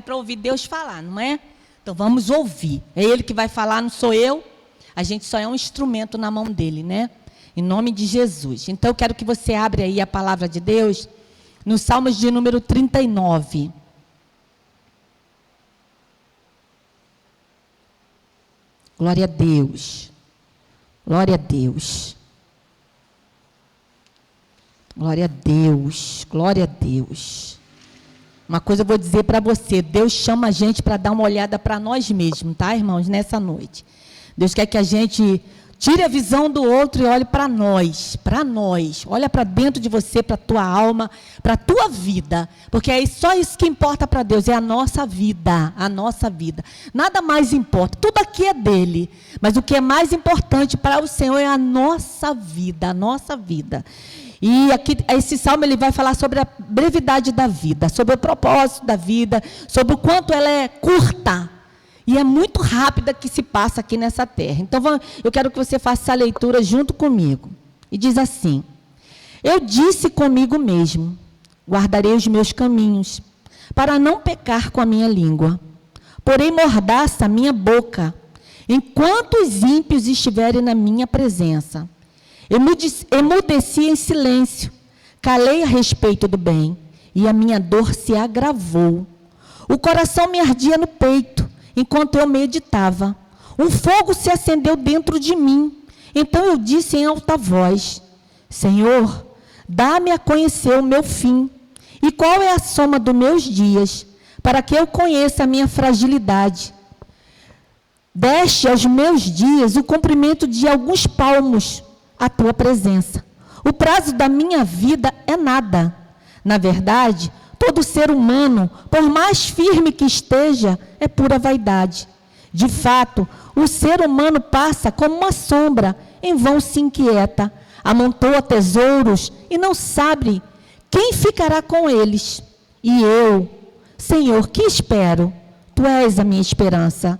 para ouvir Deus falar, não é? Então vamos ouvir. É Ele que vai falar, não sou eu. A gente só é um instrumento na mão dEle, né? Em nome de Jesus. Então eu quero que você abra aí a palavra de Deus no Salmos de número 39. Glória a Deus. Glória a Deus. Glória a Deus. Glória a Deus. Uma coisa eu vou dizer para você. Deus chama a gente para dar uma olhada para nós mesmos, tá, irmãos? Nessa noite. Deus quer que a gente tire a visão do outro e olhe para nós. Para nós. Olha para dentro de você, para a tua alma, para a tua vida. Porque é só isso que importa para Deus. É a nossa vida. A nossa vida. Nada mais importa. Tudo aqui é dele. Mas o que é mais importante para o Senhor é a nossa vida. A nossa vida. E aqui, esse salmo ele vai falar sobre a brevidade da vida, sobre o propósito da vida, sobre o quanto ela é curta e é muito rápida que se passa aqui nessa terra. Então, eu quero que você faça essa leitura junto comigo. E diz assim: eu disse comigo mesmo, guardarei os meus caminhos, para não pecar com a minha língua. Porém, mordaça a minha enquanto os ímpios estiverem na minha presença. Emudeci em silêncio, calei a respeito do bem, e a minha dor se agravou. O coração me ardia no peito, enquanto eu meditava. Um fogo se acendeu dentro de mim. Então eu disse em alta voz: Senhor, dá-me a conhecer o meu fim, e qual é a soma dos meus dias, para que eu conheça a minha fragilidade. Deste aos meus dias o comprimento de alguns palmos, a tua presença. O prazo da minha vida é nada. Na verdade, todo ser humano, por mais firme que esteja, é pura vaidade. De fato, o ser humano passa como uma sombra, em vão se inquieta, amontoa tesouros e não sabe quem ficará com eles. E eu, Senhor, que espero? Tu és a minha esperança.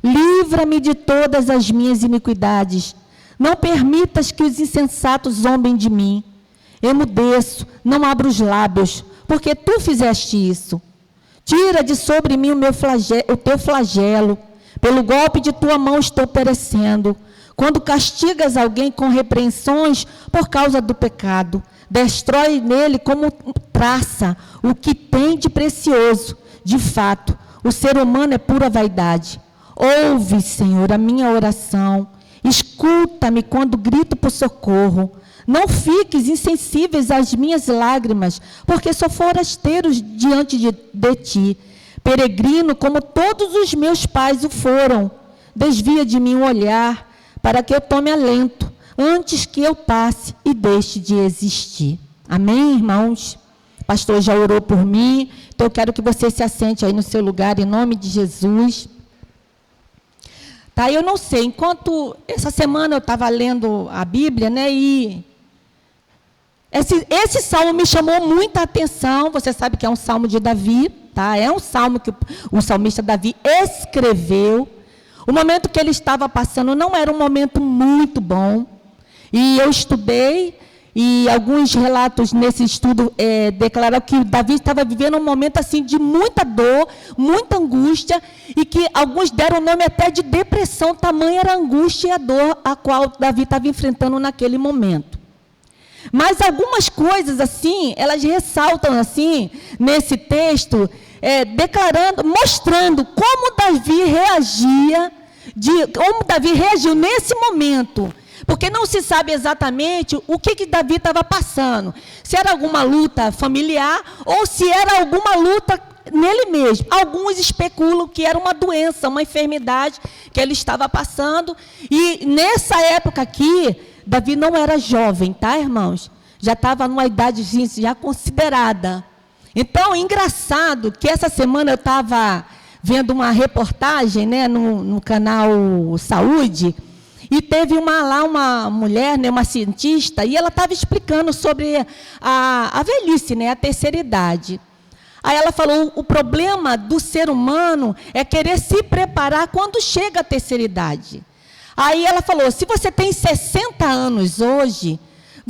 Livra-me de todas as minhas iniquidades. Não permitas que os insensatos zombem de mim. Emudeço, não abro os lábios, porque tu fizeste isso. Tira de sobre mim o teu flagelo. Pelo golpe de tua mão estou perecendo. Quando castigas alguém com repreensões por causa do pecado, destrói nele como traça o que tem de precioso. De fato, o ser humano é pura vaidade. Ouve, Senhor, a minha oração. Escuta-me quando grito por socorro. Não fiques insensíveis às minhas lágrimas, porque sou forasteiro diante de ti. Peregrino como todos os meus pais o foram. Desvia de mim o olhar, para que eu tome alento, antes que eu passe e deixe de existir. Amém, irmãos? O pastor já orou por mim, então eu quero que você se assente aí no seu lugar, em nome de Jesus. Tá, eu não sei, enquanto essa semana eu estava lendo a Bíblia, né, e esse salmo me chamou muita atenção. Você sabe que é um salmo de Davi, tá? É um salmo que o salmista Davi escreveu. O momento que ele estava passando não era um momento muito bom, e eu estudei, e alguns relatos nesse estudo declararam que Davi estava vivendo um momento assim de muita dor, muita angústia, e que alguns deram o nome até de depressão, tamanha era a angústia e a dor a qual Davi estava enfrentando naquele momento. Mas algumas coisas assim, elas ressaltam assim, nesse texto, mostrando como Davi reagiu nesse momento. Porque não se sabe exatamente o que Davi estava passando. Se era alguma luta familiar ou se era alguma luta nele mesmo. Alguns especulam que era uma doença, uma enfermidade que ele estava passando. E nessa época aqui, Davi não era jovem, tá, irmãos? Já estava numa idade já considerada. Então, engraçado que essa semana eu estava vendo uma reportagem, né, no canal Saúde. E teve uma mulher, né, uma cientista, e ela estava explicando sobre a velhice, né, a terceira idade. Aí ela falou, o problema do ser humano é querer se preparar quando chega a terceira idade. Aí ela falou, se você tem 60 anos hoje,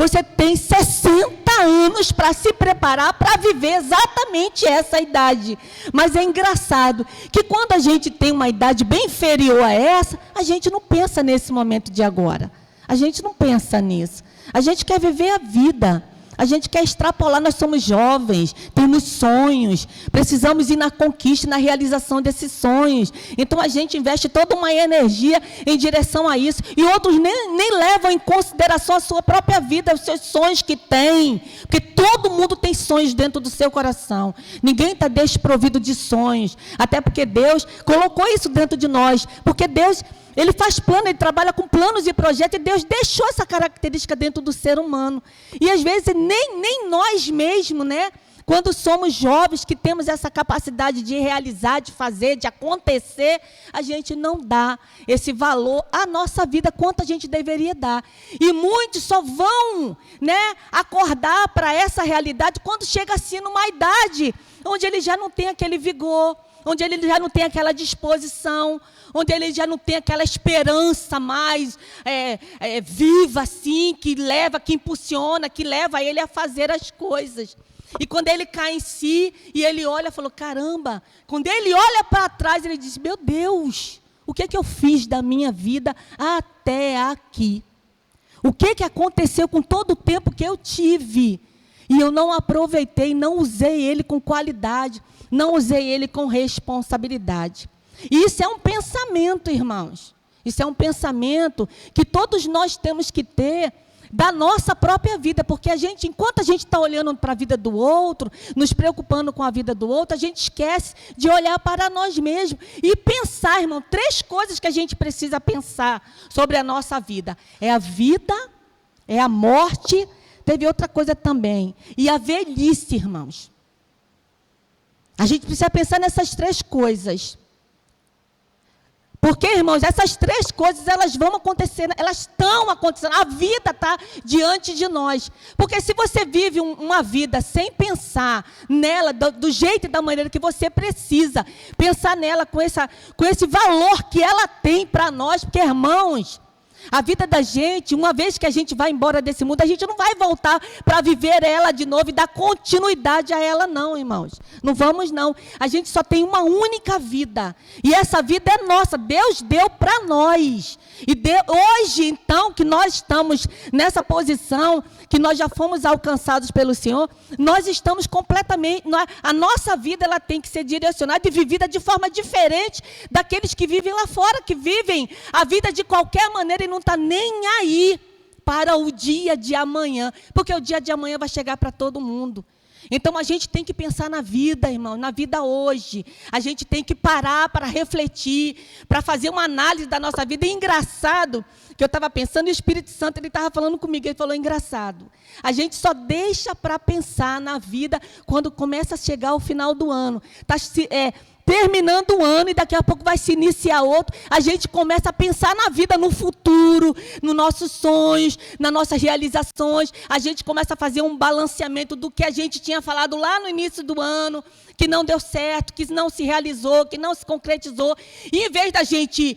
Você tem 60 anos para se preparar para viver exatamente essa idade. Mas é engraçado que quando a gente tem uma idade bem inferior a essa, a gente não pensa nesse momento de agora. A gente não pensa nisso. A gente quer viver a vida. A gente quer extrapolar, nós somos jovens, temos sonhos, precisamos ir na conquista, na realização desses sonhos. Então a gente investe toda uma energia em direção a isso. E outros nem levam em consideração a sua própria vida, os seus sonhos que têm. Porque todo mundo tem sonhos dentro do seu coração. Ninguém está desprovido de sonhos. Até porque Deus colocou isso dentro de nós. Porque Deus, Ele faz plano, Ele trabalha com planos e projetos. E Deus deixou essa característica dentro do ser humano. E às vezes nem nós mesmos, né? Quando somos jovens, que temos essa capacidade de realizar, de fazer, de acontecer, a gente não dá esse valor à nossa vida quanto a gente deveria dar. E muitos só vão, né, acordar para essa realidade quando chega assim numa idade onde ele já não tem aquele vigor, onde ele já não tem aquela disposição, onde ele já não tem aquela esperança mais viva assim, que leva, que impulsiona, que leva ele a fazer as coisas. E quando ele cai em si, e ele olha, falou, caramba, quando ele olha para trás, ele diz, meu Deus, o que é que eu fiz da minha vida até aqui? O que é que aconteceu com todo o tempo que eu tive? E eu não aproveitei, não usei ele com qualidade, não usei ele com responsabilidade. E isso é um pensamento, irmãos. Isso é um pensamento que todos nós temos que ter da nossa própria vida, porque enquanto a gente está olhando para a vida do outro, nos preocupando com a vida do outro, a gente esquece de olhar para nós mesmos e pensar, irmão, 3 coisas que a gente precisa pensar sobre a nossa vida. É a vida, é a morte, teve outra coisa também, e a velhice, irmãos. A gente precisa pensar nessas 3 coisas. Porque, irmãos, essas 3 coisas, elas vão acontecer, elas estão acontecendo, a vida está diante de nós. Porque se você vive uma vida sem pensar nela, do jeito e da maneira que você precisa, pensar nela com esse valor que ela tem para nós, porque, irmãos, a vida da gente, uma vez que a gente vai embora desse mundo, a gente não vai voltar para viver ela de novo e dar continuidade a ela, não, irmãos. Não vamos, não. A gente só tem uma única vida. E essa vida é nossa. Deus deu para nós. E hoje, então, que nós estamos nessa posição, que nós já fomos alcançados pelo Senhor, nós estamos completamente... A nossa vida, ela tem que ser direcionada e vivida de forma diferente daqueles que vivem lá fora, que vivem a vida de qualquer maneira e não está nem aí para o dia de amanhã, porque o dia de amanhã vai chegar para todo mundo. Então a gente tem que pensar na vida, irmão, na vida hoje. A gente tem que parar para refletir, para fazer uma análise da nossa vida. E engraçado que eu estava pensando, e o Espírito Santo ele estava falando comigo, ele falou, engraçado. A gente só deixa para pensar na vida quando começa a chegar o final do ano. Terminando o ano e daqui a pouco vai se iniciar outro, a gente começa a pensar na vida, no futuro, nos nossos sonhos, nas nossas realizações, a gente começa a fazer um balanceamento do que a gente tinha falado lá no início do ano, que não deu certo, que não se realizou, que não se concretizou, e em vez da gente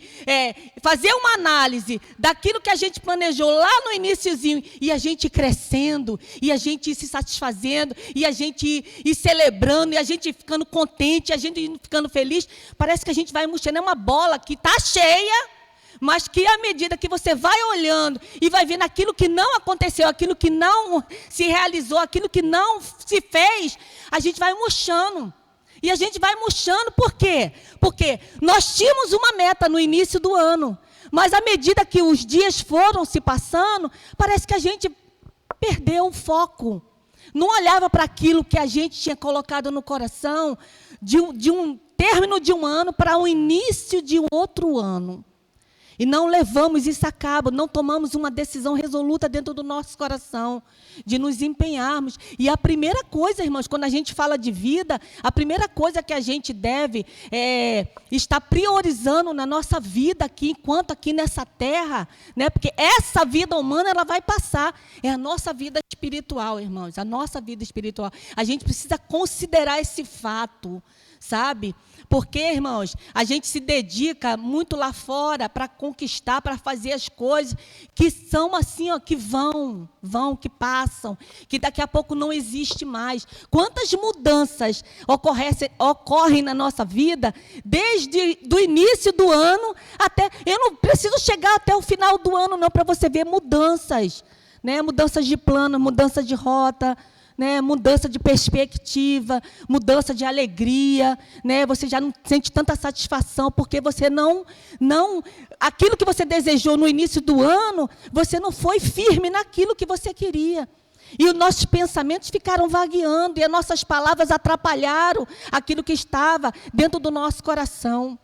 fazer uma análise daquilo que a gente planejou lá no iniciozinho, e a gente ir crescendo, e a gente ir se satisfazendo, e a gente ir celebrando, e a gente ir ficando contente, a gente ir ficando feliz, parece que a gente vai murchando, é uma bola que está cheia, mas que à medida que você vai olhando e vai vendo aquilo que não aconteceu, aquilo que não se realizou, aquilo que não se fez, a gente vai murchando. E a gente vai murchando por quê? Porque nós tínhamos uma meta no início do ano, mas à medida que os dias foram se passando, parece que a gente perdeu o foco. Não olhava para aquilo que a gente tinha colocado no coração de um término de um ano para o início de um outro ano. E não levamos isso a cabo, não tomamos uma decisão resoluta dentro do nosso coração, de nos empenharmos. E a primeira coisa, irmãos, quando a gente fala de vida, a primeira coisa que a gente deve estar priorizando na nossa vida aqui, enquanto aqui nessa terra, né? Porque essa vida humana, ela vai passar. É a nossa vida espiritual, irmãos, a nossa vida espiritual. A gente precisa considerar esse fato. sabe? Porque, irmãos, a gente se dedica muito lá fora para conquistar, para fazer as coisas que são assim, ó, que vão, que passam, que daqui a pouco não existe mais. Quantas mudanças ocorrem na nossa vida, desde do início do ano até... Eu não preciso chegar até o final do ano, não, para você ver mudanças, né? Mudanças de plano, mudança de rota, né, mudança de perspectiva, mudança de alegria, né, você já não sente tanta satisfação, porque você não, aquilo que você desejou no início do ano, você não foi firme naquilo que você queria. E os nossos pensamentos ficaram vagueando, e as nossas palavras atrapalharam aquilo que estava dentro do nosso coração.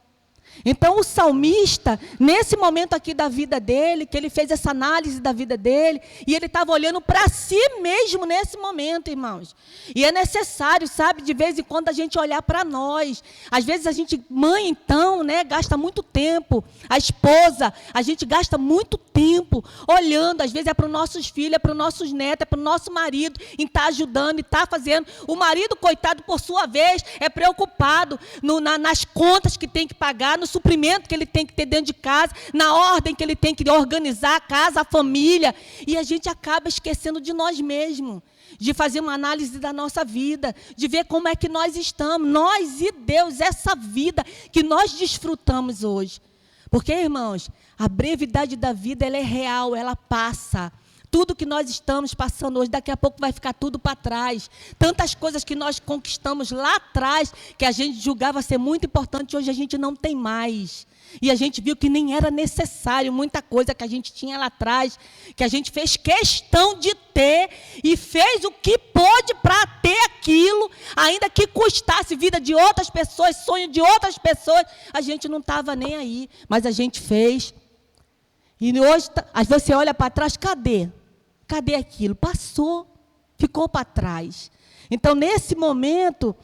Então, o salmista, nesse momento aqui da vida dele, que ele fez essa análise da vida dele, e ele estava olhando para si mesmo nesse momento, irmãos. E é necessário, sabe, de vez em quando a gente olhar para nós. Às vezes a gente, mãe então, né, gasta muito tempo. A esposa, a gente gasta muito tempo olhando, às vezes é para os nossos filhos, é para os nossos netos, é para o nosso marido, em estar ajudando, e estar fazendo. O marido, coitado, por sua vez, é preocupado nas contas que tem que pagar, no suprimento que ele tem que ter dentro de casa, na ordem que ele tem que organizar a casa, a família. E a gente acaba esquecendo de nós mesmos, de fazer uma análise da nossa vida, de ver como é que nós estamos, nós e Deus, essa vida que nós desfrutamos hoje. Porque, irmãos, a brevidade da vida, ela é real, ela passa. Tudo que nós estamos passando hoje, daqui a pouco vai ficar tudo para trás. Tantas coisas que nós conquistamos lá atrás, que a gente julgava ser muito importante, hoje a gente não tem mais. E a gente viu que nem era necessário muita coisa que a gente tinha lá atrás, que a gente fez questão de ter e fez o que pôde para ter aquilo, ainda que custasse vida de outras pessoas, sonho de outras pessoas, a gente não estava nem aí, mas a gente fez. E hoje, você olha para trás, cadê? Cadê aquilo? Passou, ficou para trás. Então, nesse momento,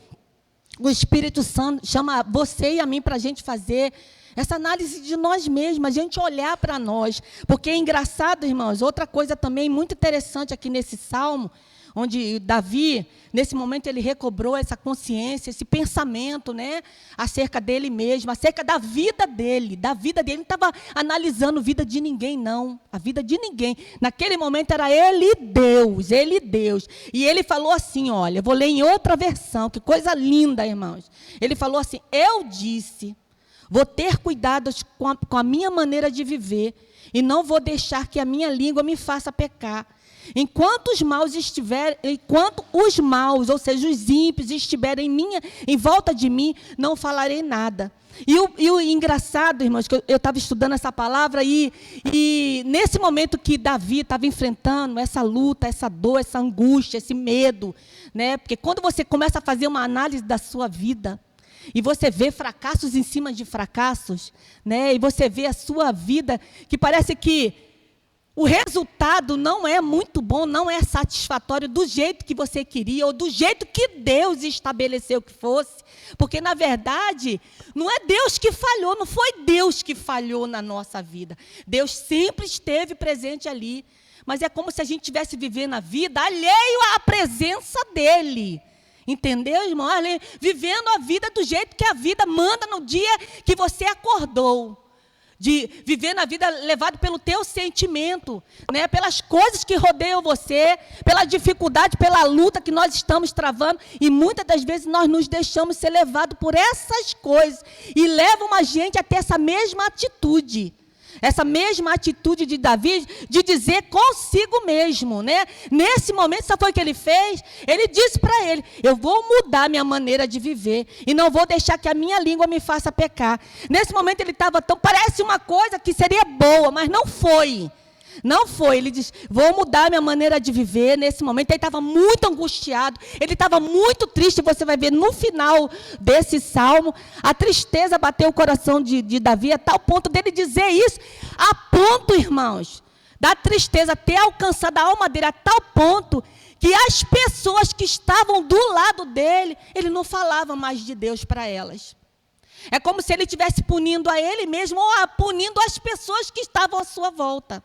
o Espírito Santo chama você e a mim para a gente fazer essa análise de nós mesmos, a gente olhar para nós. Porque é engraçado, irmãos, outra coisa também muito interessante aqui nesse Salmo, onde Davi, nesse momento, ele recobrou essa consciência, esse pensamento, né, acerca dele mesmo, acerca da vida dele. Ele não estava analisando a vida de ninguém, não. A vida de ninguém. Naquele momento era ele e Deus. E ele falou assim, olha, vou ler em outra versão, que coisa linda, irmãos. Ele falou assim, eu disse, vou ter cuidado com a minha maneira de viver, e não vou deixar que a minha língua me faça pecar. Enquanto os maus, ou seja, os ímpios, estiverem em volta de mim, não falarei nada. E o engraçado, irmãos, que eu estava estudando essa palavra, e nesse momento que Davi estava enfrentando essa luta, essa dor, essa angústia, esse medo, né? Porque quando você começa a fazer uma análise da sua vida, e você vê fracassos em cima de fracassos, né? E você vê a sua vida, que parece que o resultado não é muito bom, não é satisfatório do jeito que você queria, ou do jeito que Deus estabeleceu que fosse. Porque, na verdade, não é Deus que falhou, não foi Deus que falhou na nossa vida. Deus sempre esteve presente ali. Mas é como se a gente estivesse vivendo a vida alheio à presença dEle. Entendeu, irmão? Vivendo a vida do jeito que a vida manda no dia que você acordou. De viver na vida levado pelo teu sentimento, né? Pelas coisas que rodeiam você, pela dificuldade, pela luta que nós estamos travando, e muitas das vezes nós nos deixamos ser levados por essas coisas, e levam a gente a ter essa mesma atitude de Davi, de dizer consigo mesmo, né? Nesse momento, sabe o que ele fez? Ele disse para ele, eu vou mudar minha maneira de viver, e não vou deixar que a minha língua me faça pecar. Nesse momento ele estava parece uma coisa que seria boa, mas não foi. Não foi, ele diz, vou mudar minha maneira de viver. Nesse momento ele estava muito angustiado, ele estava muito triste. Você vai ver no final desse salmo, a tristeza bateu o coração de Davi, a tal ponto dele dizer isso, a ponto, irmãos, da tristeza ter alcançado a alma dele, a tal ponto que as pessoas que estavam do lado dele, ele não falava mais de Deus para elas. É como se ele estivesse punindo a ele mesmo, ou punindo as pessoas que estavam à sua volta.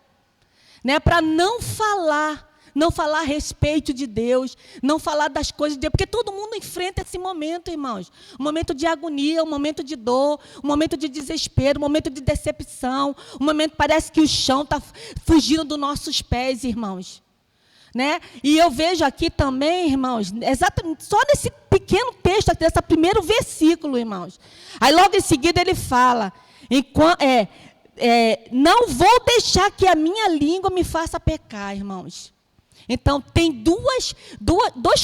Né, para não falar não falar a respeito de Deus, não falar das coisas de Deus, porque todo mundo enfrenta esse momento, irmãos. Um momento de agonia, um momento de dor, um momento de desespero, um momento de decepção, um momento que parece que o chão está fugindo dos nossos pés, irmãos. Né? E eu vejo aqui também, irmãos, exatamente só nesse pequeno texto, nesse primeiro versículo, irmãos. Aí logo em seguida ele fala, não vou deixar que a minha língua me faça pecar, irmãos. Então, tem dois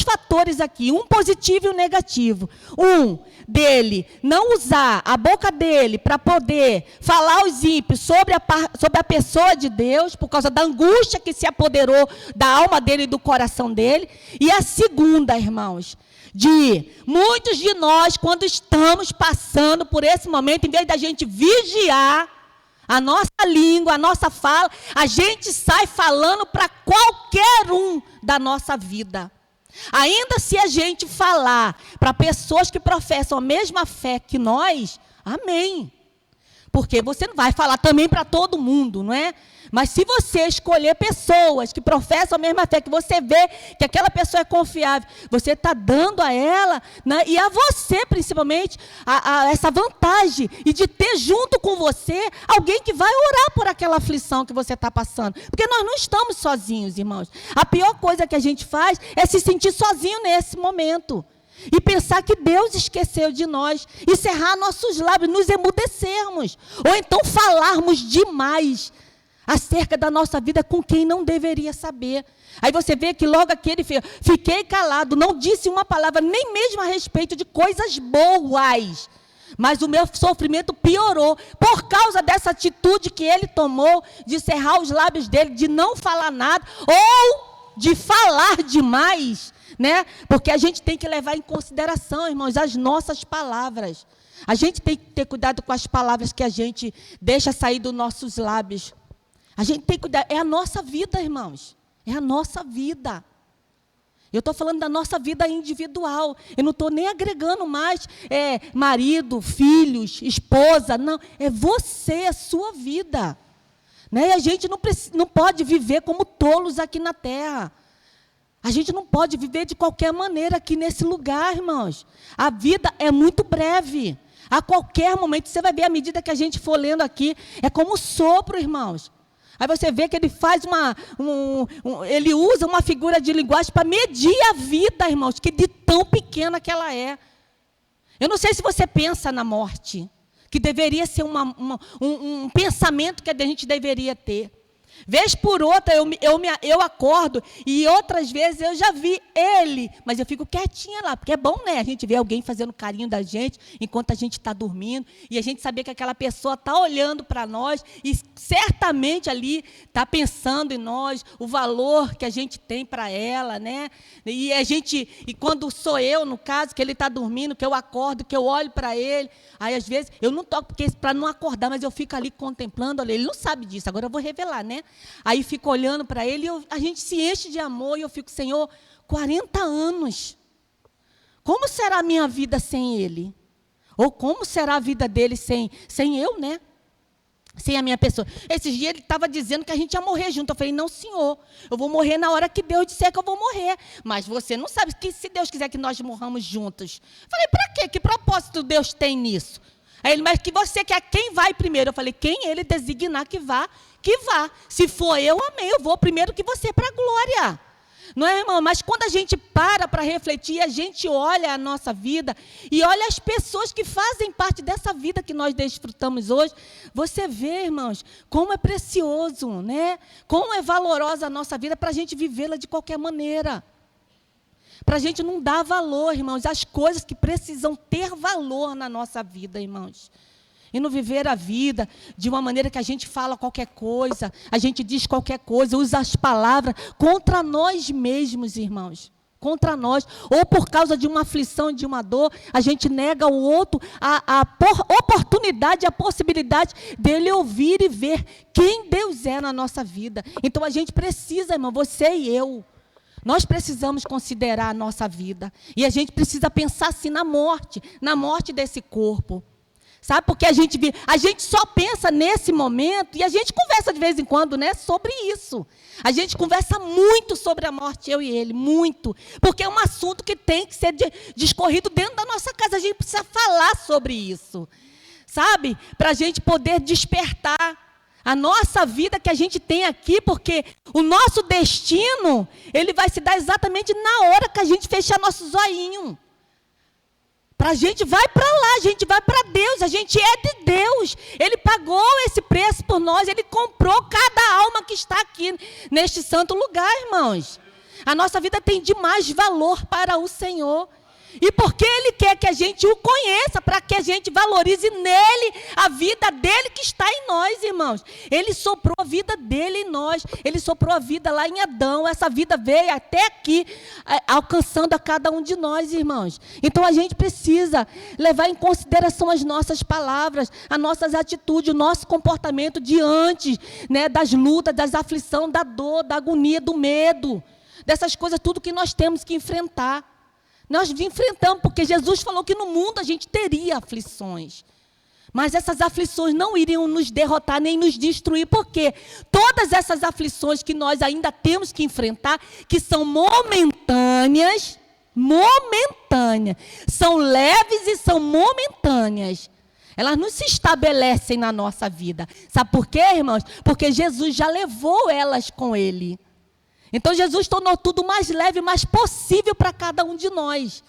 fatores aqui, um positivo e um negativo. Um, dele não usar a boca dele para poder falar aos ímpios sobre a pessoa de Deus, por causa da angústia que se apoderou da alma dele e do coração dele. E a segunda, irmãos, de muitos de nós, quando estamos passando por esse momento, em vez da gente vigiar a nossa língua, a nossa fala, a gente sai falando para qualquer um da nossa vida. Ainda se a gente falar para pessoas que professam a mesma fé que nós, amém. Porque você não vai falar também para todo mundo, não é? Mas se você escolher pessoas que professam a mesma fé, que você vê que aquela pessoa é confiável, você está dando a ela, né, e a você principalmente, essa vantagem, e de ter junto com você alguém que vai orar por aquela aflição que você está passando. Porque nós não estamos sozinhos, irmãos. A pior coisa que a gente faz é se sentir sozinho nesse momento. E pensar que Deus esqueceu de nós, e cerrar nossos lábios, nos emudecermos, ou então falarmos demais acerca da nossa vida com quem não deveria saber. Aí você vê que logo aqui ele fez, fiquei calado, não disse uma palavra, nem mesmo a respeito de coisas boas. Mas o meu sofrimento piorou por causa dessa atitude que ele tomou de cerrar os lábios dele, de não falar nada, ou de falar demais, né? Porque a gente tem que levar em consideração, irmãos, as nossas palavras. A gente tem que ter cuidado com as palavras que a gente deixa sair dos nossos lábios. A gente tem que cuidar, é a nossa vida, irmãos, é a nossa vida. Eu estou falando da nossa vida individual, eu não estou nem agregando mais marido, filhos, esposa, não, é você, a sua vida. Né? E a gente não pode viver como tolos aqui na terra. A gente não pode viver de qualquer maneira aqui nesse lugar, irmãos. A vida é muito breve. A qualquer momento, você vai ver, à medida que a gente for lendo aqui, é como sopro, irmãos. Aí você vê que ele faz ele usa uma figura de linguagem para medir a vida, irmãos, que de tão pequena que ela é. Eu não sei se você pensa na morte, que deveria ser um pensamento que a gente deveria ter. Vez por outra, eu acordo e outras vezes eu já vi ele, mas eu fico quietinha lá, porque é bom, né? A gente vê alguém fazendo carinho da gente enquanto a gente está dormindo, e a gente saber que aquela pessoa está olhando para nós e certamente ali está pensando em nós, o valor que a gente tem para ela, né? E quando sou eu, no caso, que ele está dormindo, que eu acordo, que eu olho para ele, aí às vezes eu não toco para não acordar, mas eu fico ali contemplando, olha, ele não sabe disso, agora eu vou revelar, né? Aí fico olhando para ele e a gente se enche de amor e eu fico, Senhor, 40 anos. Como será a minha vida sem ele? Ou como será a vida dele sem eu, né? Sem a minha pessoa. Esses dias ele estava dizendo que a gente ia morrer junto. Eu falei, não, senhor, eu vou morrer na hora que Deus disser que eu vou morrer. Mas você não sabe que se Deus quiser que nós morramos juntos. Eu falei, para quê? Que propósito Deus tem nisso? Aí ele, mas que você quer quem vai primeiro? Eu falei, quem ele designar que vá, que vá. Se for eu, amém, eu vou primeiro que você para a glória. Não é, irmão? Mas quando a gente para refletir, a gente olha a nossa vida e olha as pessoas que fazem parte dessa vida que nós desfrutamos hoje, você vê, irmãos, como é precioso, né? Como é valorosa a nossa vida para a gente vivê-la de qualquer maneira. Para a gente não dar valor, irmãos, às coisas que precisam ter valor na nossa vida, irmãos. E não viver a vida de uma maneira que a gente fala qualquer coisa, a gente diz qualquer coisa, usa as palavras contra nós mesmos, irmãos. Contra nós. Ou por causa de uma aflição, de uma dor, a gente nega ao outro a oportunidade, a possibilidade dele ouvir e ver quem Deus é na nossa vida. Então a gente precisa, irmão, você e eu. Nós precisamos considerar a nossa vida. E a gente precisa pensar assim na morte desse corpo. Sabe, porque a gente só pensa nesse momento, e a gente conversa de vez em quando, né, sobre isso. A gente conversa muito sobre a morte, eu e ele, muito. Porque é um assunto que tem que ser discorrido dentro da nossa casa. A gente precisa falar sobre isso, sabe? Para a gente poder despertar a nossa vida que a gente tem aqui, porque o nosso destino, ele vai se dar exatamente na hora que a gente fechar nosso zoinho. A gente vai para lá, a gente vai para Deus, a gente é de Deus. Ele pagou esse preço por nós, Ele comprou cada alma que está aqui neste santo lugar, irmãos. A nossa vida tem demais valor para o Senhor. E porque Ele quer que a gente o conheça, para que a gente valorize nele a vida dele que está em nós, irmãos. Ele soprou a vida dele em nós. Ele soprou a vida lá em Adão. Essa vida veio até aqui, alcançando a cada um de nós, irmãos. Então a gente precisa levar em consideração as nossas palavras, as nossas atitudes, o nosso comportamento diante, né, das lutas, das aflições, da dor, da agonia, do medo. Dessas coisas, tudo que nós temos que enfrentar. Nós enfrentamos, porque Jesus falou que no mundo a gente teria aflições. Mas essas aflições não iriam nos derrotar nem nos destruir, porque todas essas aflições que nós ainda temos que enfrentar, que são momentâneas, são leves e são momentâneas. Elas não se estabelecem na nossa vida. Sabe por quê, irmãos? Porque Jesus já levou elas com Ele. Então, Jesus tornou tudo mais leve, mais possível para cada um de nós.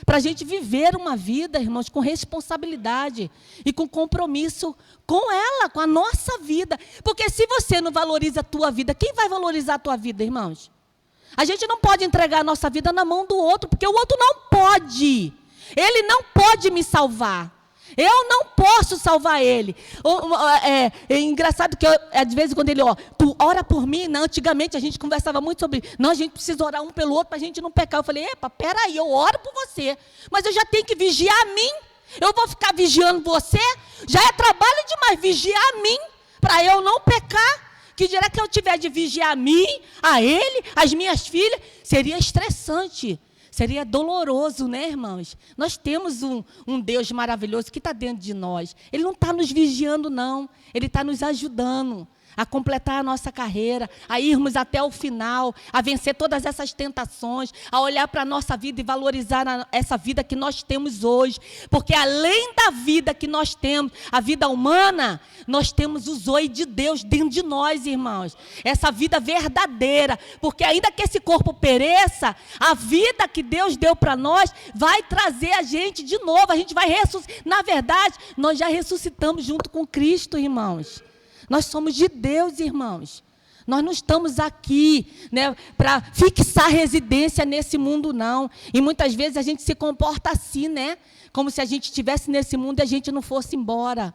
Para a gente viver uma vida, irmãos, com responsabilidade e com compromisso com ela, com a nossa vida. Porque se você não valoriza a tua vida, quem vai valorizar a tua vida, irmãos? A gente não pode entregar a nossa vida na mão do outro, porque o outro não pode. Ele não pode me salvar. Eu não posso salvar ele. É engraçado que de vez em quando ele, tu ora por mim. Não, antigamente a gente conversava muito sobre, não, a gente precisa orar um pelo outro para a gente não pecar. Eu falei, peraí, eu oro por você, mas eu já tenho que vigiar a mim. Eu vou ficar vigiando você? Já é trabalho demais vigiar a mim, para eu não pecar. Que dirá que eu tiver de vigiar a mim, a ele, as minhas filhas, seria estressante. Seria doloroso, né, irmãos? Nós temos um Deus maravilhoso que está dentro de nós. Ele não está nos vigiando, não. Ele está nos ajudando a completar a nossa carreira, a irmos até o final, a vencer todas essas tentações, a olhar para a nossa vida e valorizar essa vida que nós temos hoje. Porque além da vida que nós temos, a vida humana, nós temos o zoe de Deus dentro de nós, irmãos. Essa vida verdadeira. Porque ainda que esse corpo pereça, a vida que Deus deu para nós vai trazer a gente de novo. A gente vai ressuscitar. Na verdade, nós já ressuscitamos junto com Cristo, irmãos. Nós somos de Deus, irmãos. Nós não estamos aqui, né, para fixar residência nesse mundo, não. E muitas vezes a gente se comporta assim, né? Como se a gente estivesse nesse mundo e a gente não fosse embora.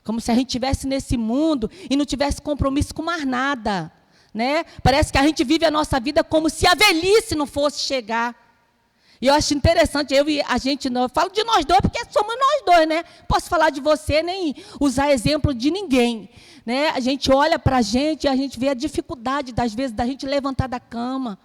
Como se a gente estivesse nesse mundo e não tivesse compromisso com mais nada, né? Parece que a gente vive a nossa vida como se a velhice não fosse chegar. E eu acho interessante, eu falo de nós dois, porque somos nós dois, né? Posso falar de você, nem usar exemplo de ninguém, né? A gente olha para a gente vê a dificuldade, às vezes, da gente levantar da cama,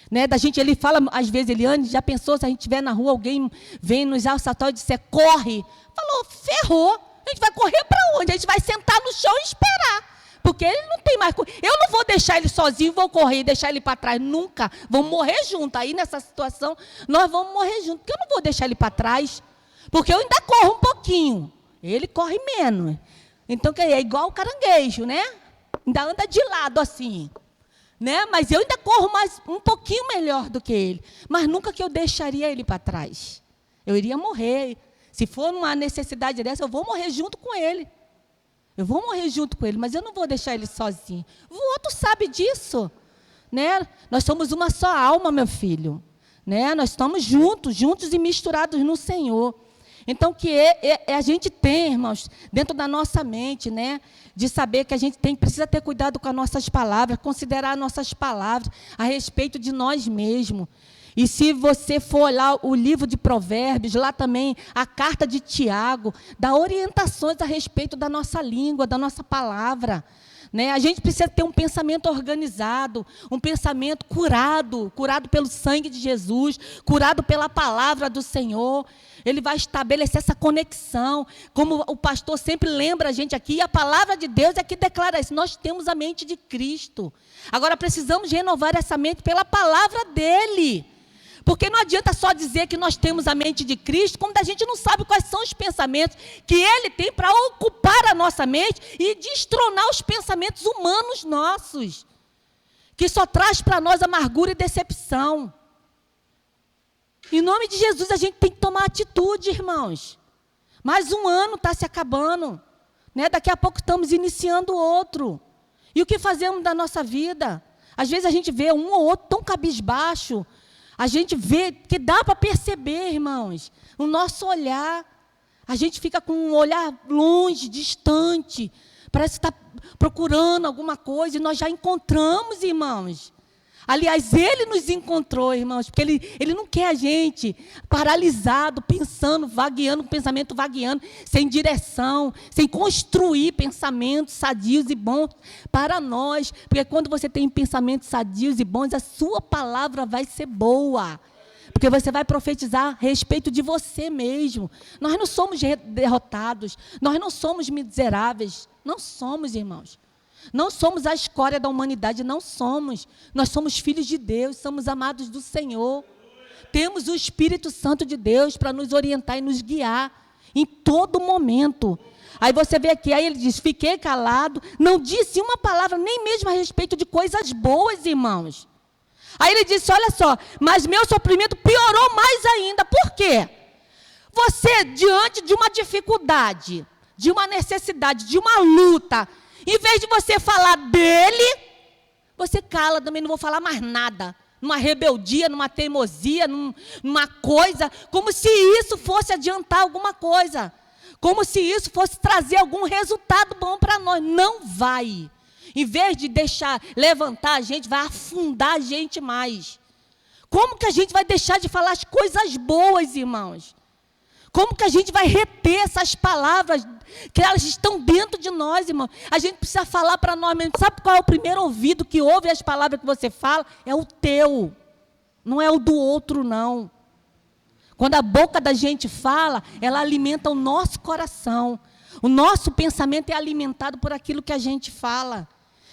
né? Ele fala, às vezes, Eliane, já pensou se a gente estiver na rua, alguém vem nos assaltar e disser, corre? Falou, ferrou, a gente vai correr para onde? A gente vai sentar no chão e esperar. Porque ele não tem mais... Eu não vou deixar ele sozinho, vou correr e deixar ele para trás. Nunca. Vamos morrer junto. Aí, nessa situação, nós vamos morrer junto. Porque eu não vou deixar ele para trás. Porque eu ainda corro um pouquinho. Ele corre menos. Então, é igual o caranguejo, né? Ainda anda de lado assim. Né? Mas eu ainda corro mais, um pouquinho melhor do que ele. Mas nunca que eu deixaria ele para trás. Eu iria morrer. Se for uma necessidade dessa, eu vou morrer junto com ele. Eu vou morrer junto com ele, mas eu não vou deixar ele sozinho. O outro sabe disso, né? Nós somos uma só alma, meu filho, né? Nós estamos juntos e misturados no Senhor. Então, que a gente tem, irmãos, dentro da nossa mente, né? De saber que a gente precisa ter cuidado com as nossas palavras, considerar nossas palavras a respeito de nós mesmos. E se você for olhar o livro de Provérbios, lá também a carta de Tiago, dá orientações a respeito da nossa língua, da nossa palavra. né? A gente precisa ter um pensamento organizado, um pensamento curado pelo sangue de Jesus, curado pela palavra do Senhor. Ele vai estabelecer essa conexão, como o pastor sempre lembra a gente aqui, a palavra de Deus é que declara isso, nós temos a mente de Cristo. Agora precisamos renovar essa mente pela palavra dele. Porque não adianta só dizer que nós temos a mente de Cristo, quando a gente não sabe quais são os pensamentos que Ele tem para ocupar a nossa mente e destronar os pensamentos humanos nossos, que só traz para nós amargura e decepção. Em nome de Jesus, a gente tem que tomar atitude, irmãos. Mais um ano está se acabando, né? Daqui a pouco estamos iniciando outro. E o que fazemos da nossa vida? Às vezes a gente vê um ou outro tão cabisbaixo. A gente vê que dá para perceber, irmãos, o nosso olhar. A gente fica com um olhar longe, distante. Parece que está procurando alguma coisa e nós já encontramos, irmãos. Aliás, Ele nos encontrou, irmãos, porque Ele não quer a gente paralisado, pensando, vagueando, pensamento vagueando, sem direção, sem construir pensamentos sadios e bons para nós. Porque quando você tem pensamentos sadios e bons, a sua palavra vai ser boa. Porque você vai profetizar a respeito de você mesmo. Nós não somos derrotados, nós não somos miseráveis, não somos, irmãos. Não somos a escória da humanidade, não somos. Nós somos filhos de Deus, somos amados do Senhor. Temos o Espírito Santo de Deus para nos orientar e nos guiar em todo momento. Aí você vê aqui, aí ele diz, fiquei calado, não disse uma palavra, nem mesmo a respeito de coisas boas, irmãos. Aí ele disse, olha só, mas meu sofrimento piorou mais ainda. Por quê? Você, diante de uma dificuldade, de uma necessidade, de uma luta, em vez de você falar dele, você cala, também não vou falar mais nada. Numa rebeldia, numa teimosia, numa coisa, como se isso fosse adiantar alguma coisa. Como se isso fosse trazer algum resultado bom para nós. Não vai. Em vez de deixar levantar a gente, vai afundar a gente mais. Como que a gente vai deixar de falar as coisas boas, irmãos? Como que a gente vai reter essas palavras, que elas estão dentro de nós, irmão? A gente precisa falar para nós mesmos. Sabe qual é o primeiro ouvido que ouve as palavras que você fala? É o teu, não é o do outro, não. Quando a boca da gente fala, ela alimenta o nosso coração. O nosso pensamento é alimentado por aquilo que a gente fala.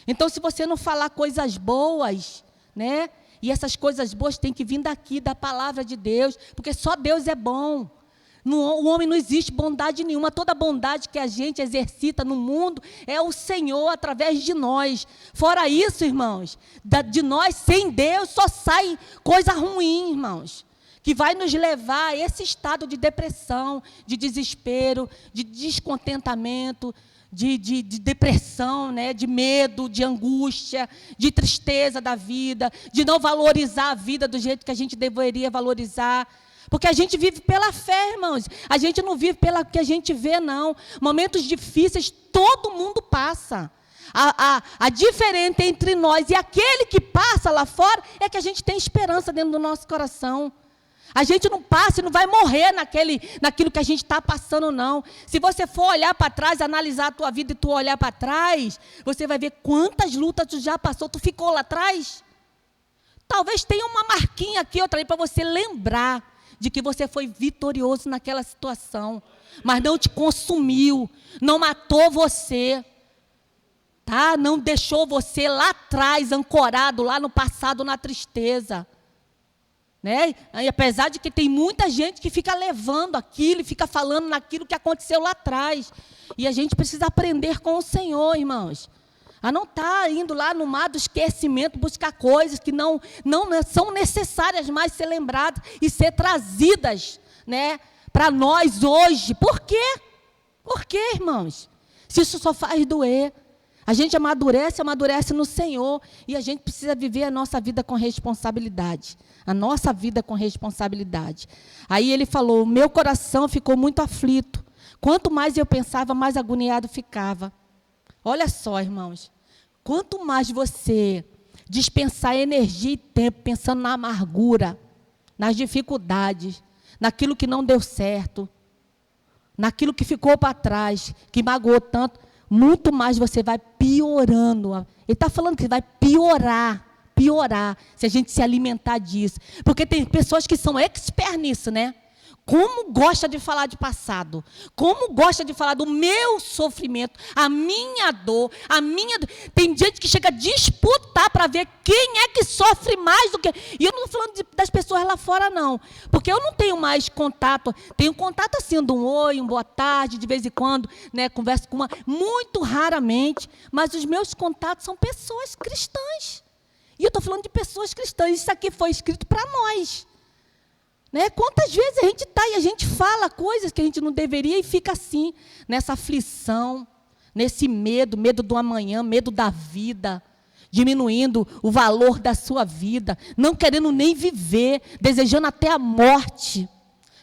Então, se você não falar coisas boas, né? E essas coisas boas têm que vir daqui, da palavra de Deus, porque só Deus é bom. O homem não existe bondade nenhuma. Toda bondade que a gente exercita no mundo é o Senhor através de nós. Fora isso, irmãos, de nós, sem Deus, só sai coisa ruim, irmãos, que vai nos levar a esse estado de depressão, de desespero, de descontentamento, de depressão, né? De medo, de angústia, de tristeza da vida, de não valorizar a vida do jeito que a gente deveria valorizar. Porque a gente vive pela fé, irmãos. A gente não vive pelo que a gente vê, não. Momentos difíceis, todo mundo passa. A diferença entre nós e aquele que passa lá fora é que a gente tem esperança dentro do nosso coração. A gente não passa e não vai morrer naquilo que a gente está passando, não. Se você for olhar para trás, analisar a tua vida e tu olhar para trás, você vai ver quantas lutas tu já passou. Tu ficou lá atrás? Talvez tenha uma marquinha aqui, outra ali, para você lembrar de que você foi vitorioso naquela situação, mas não te consumiu, não matou você, tá? Não deixou você lá atrás, ancorado, lá no passado, na tristeza, né? E apesar de que tem muita gente que fica levando aquilo, e fica falando naquilo que aconteceu lá atrás, e a gente precisa aprender com o Senhor, irmãos, a não estar indo lá no mar do esquecimento, buscar coisas que não são necessárias mais ser lembradas e ser trazidas, né, para nós hoje. Por quê? Por quê, irmãos? Se isso só faz doer. A gente amadurece no Senhor. E a gente precisa viver a nossa vida com responsabilidade. A nossa vida com responsabilidade. Aí ele falou, meu coração ficou muito aflito. Quanto mais eu pensava, mais agoniado ficava. Olha só, irmãos, quanto mais você dispensar energia e tempo pensando na amargura, nas dificuldades, naquilo que não deu certo, naquilo que ficou para trás, que magoou tanto, muito mais você vai piorando. Ele está falando que vai piorar, se a gente se alimentar disso. Porque tem pessoas que são expert nisso, né? Como gosta de falar de passado, como gosta de falar do meu sofrimento, a minha dor, Tem gente que chega a disputar para ver quem é que sofre mais do que... E eu não estou falando das pessoas lá fora, não. Porque eu não tenho mais contato. Tenho contato assim, de um oi, boa tarde, de vez em quando, né, converso com uma... Muito raramente, mas os meus contatos são pessoas cristãs. E eu estou falando de pessoas cristãs. Isso aqui foi escrito para nós. Né? Quantas vezes a gente está e a gente fala coisas que a gente não deveria e fica assim, nessa aflição, nesse medo do amanhã, medo da vida, diminuindo o valor da sua vida, não querendo nem viver, desejando até a morte.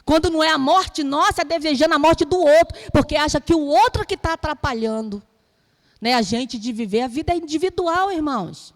Quando não é a morte nossa, é desejando a morte do outro, porque acha que o outro que está atrapalhando, né, a gente de viver. A vida é individual, irmãos.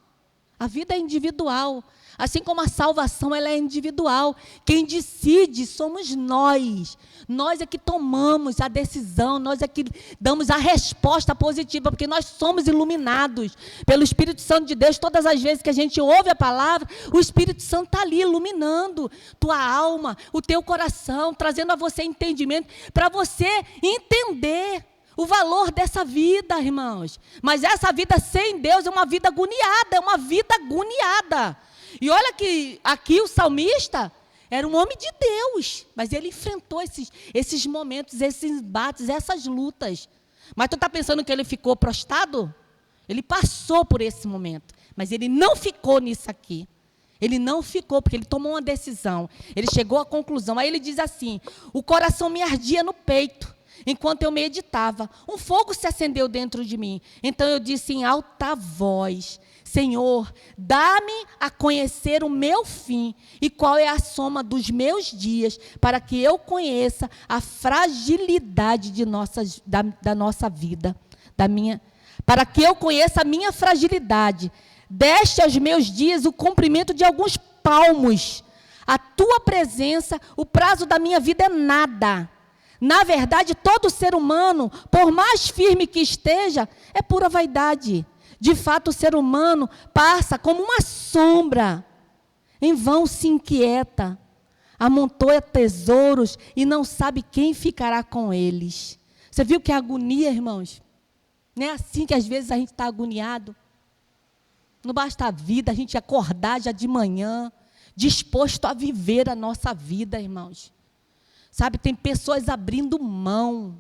A vida é individual. Assim como a salvação, ela é individual. Quem decide somos nós. Nós é que tomamos a decisão, nós é que damos a resposta positiva, porque nós somos iluminados pelo Espírito Santo de Deus. Todas as vezes que a gente ouve a palavra, o Espírito Santo está ali iluminando tua alma, o teu coração, trazendo a você entendimento, para você entender o valor dessa vida, irmãos. Mas essa vida sem Deus é uma vida agoniada, E olha que aqui o salmista era um homem de Deus, mas ele enfrentou esses momentos, esses embates, essas lutas. Mas tu está pensando que ele ficou prostrado? Ele passou por esse momento, mas ele não ficou nisso aqui. Ele não ficou, porque ele tomou uma decisão. Ele chegou à conclusão. Aí ele diz assim: o coração me ardia no peito, enquanto eu meditava. Um fogo se acendeu dentro de mim. Então eu disse em alta voz: Senhor, dá-me a conhecer o meu fim e qual é a soma dos meus dias, para que eu conheça a fragilidade da nossa vida, para que eu conheça a minha fragilidade. Deste aos meus dias o comprimento de alguns palmos. A tua presença, o prazo da minha vida é nada. Na verdade, todo ser humano, por mais firme que esteja, é pura vaidade. De fato, o ser humano passa como uma sombra. Em vão se inquieta, amontoa tesouros e não sabe quem ficará com eles. Você viu que é agonia, irmãos? Não é assim que às vezes a gente está agoniado? Não basta a vida, a gente acordar já de manhã, disposto a viver a nossa vida, irmãos. Sabe, tem pessoas abrindo mão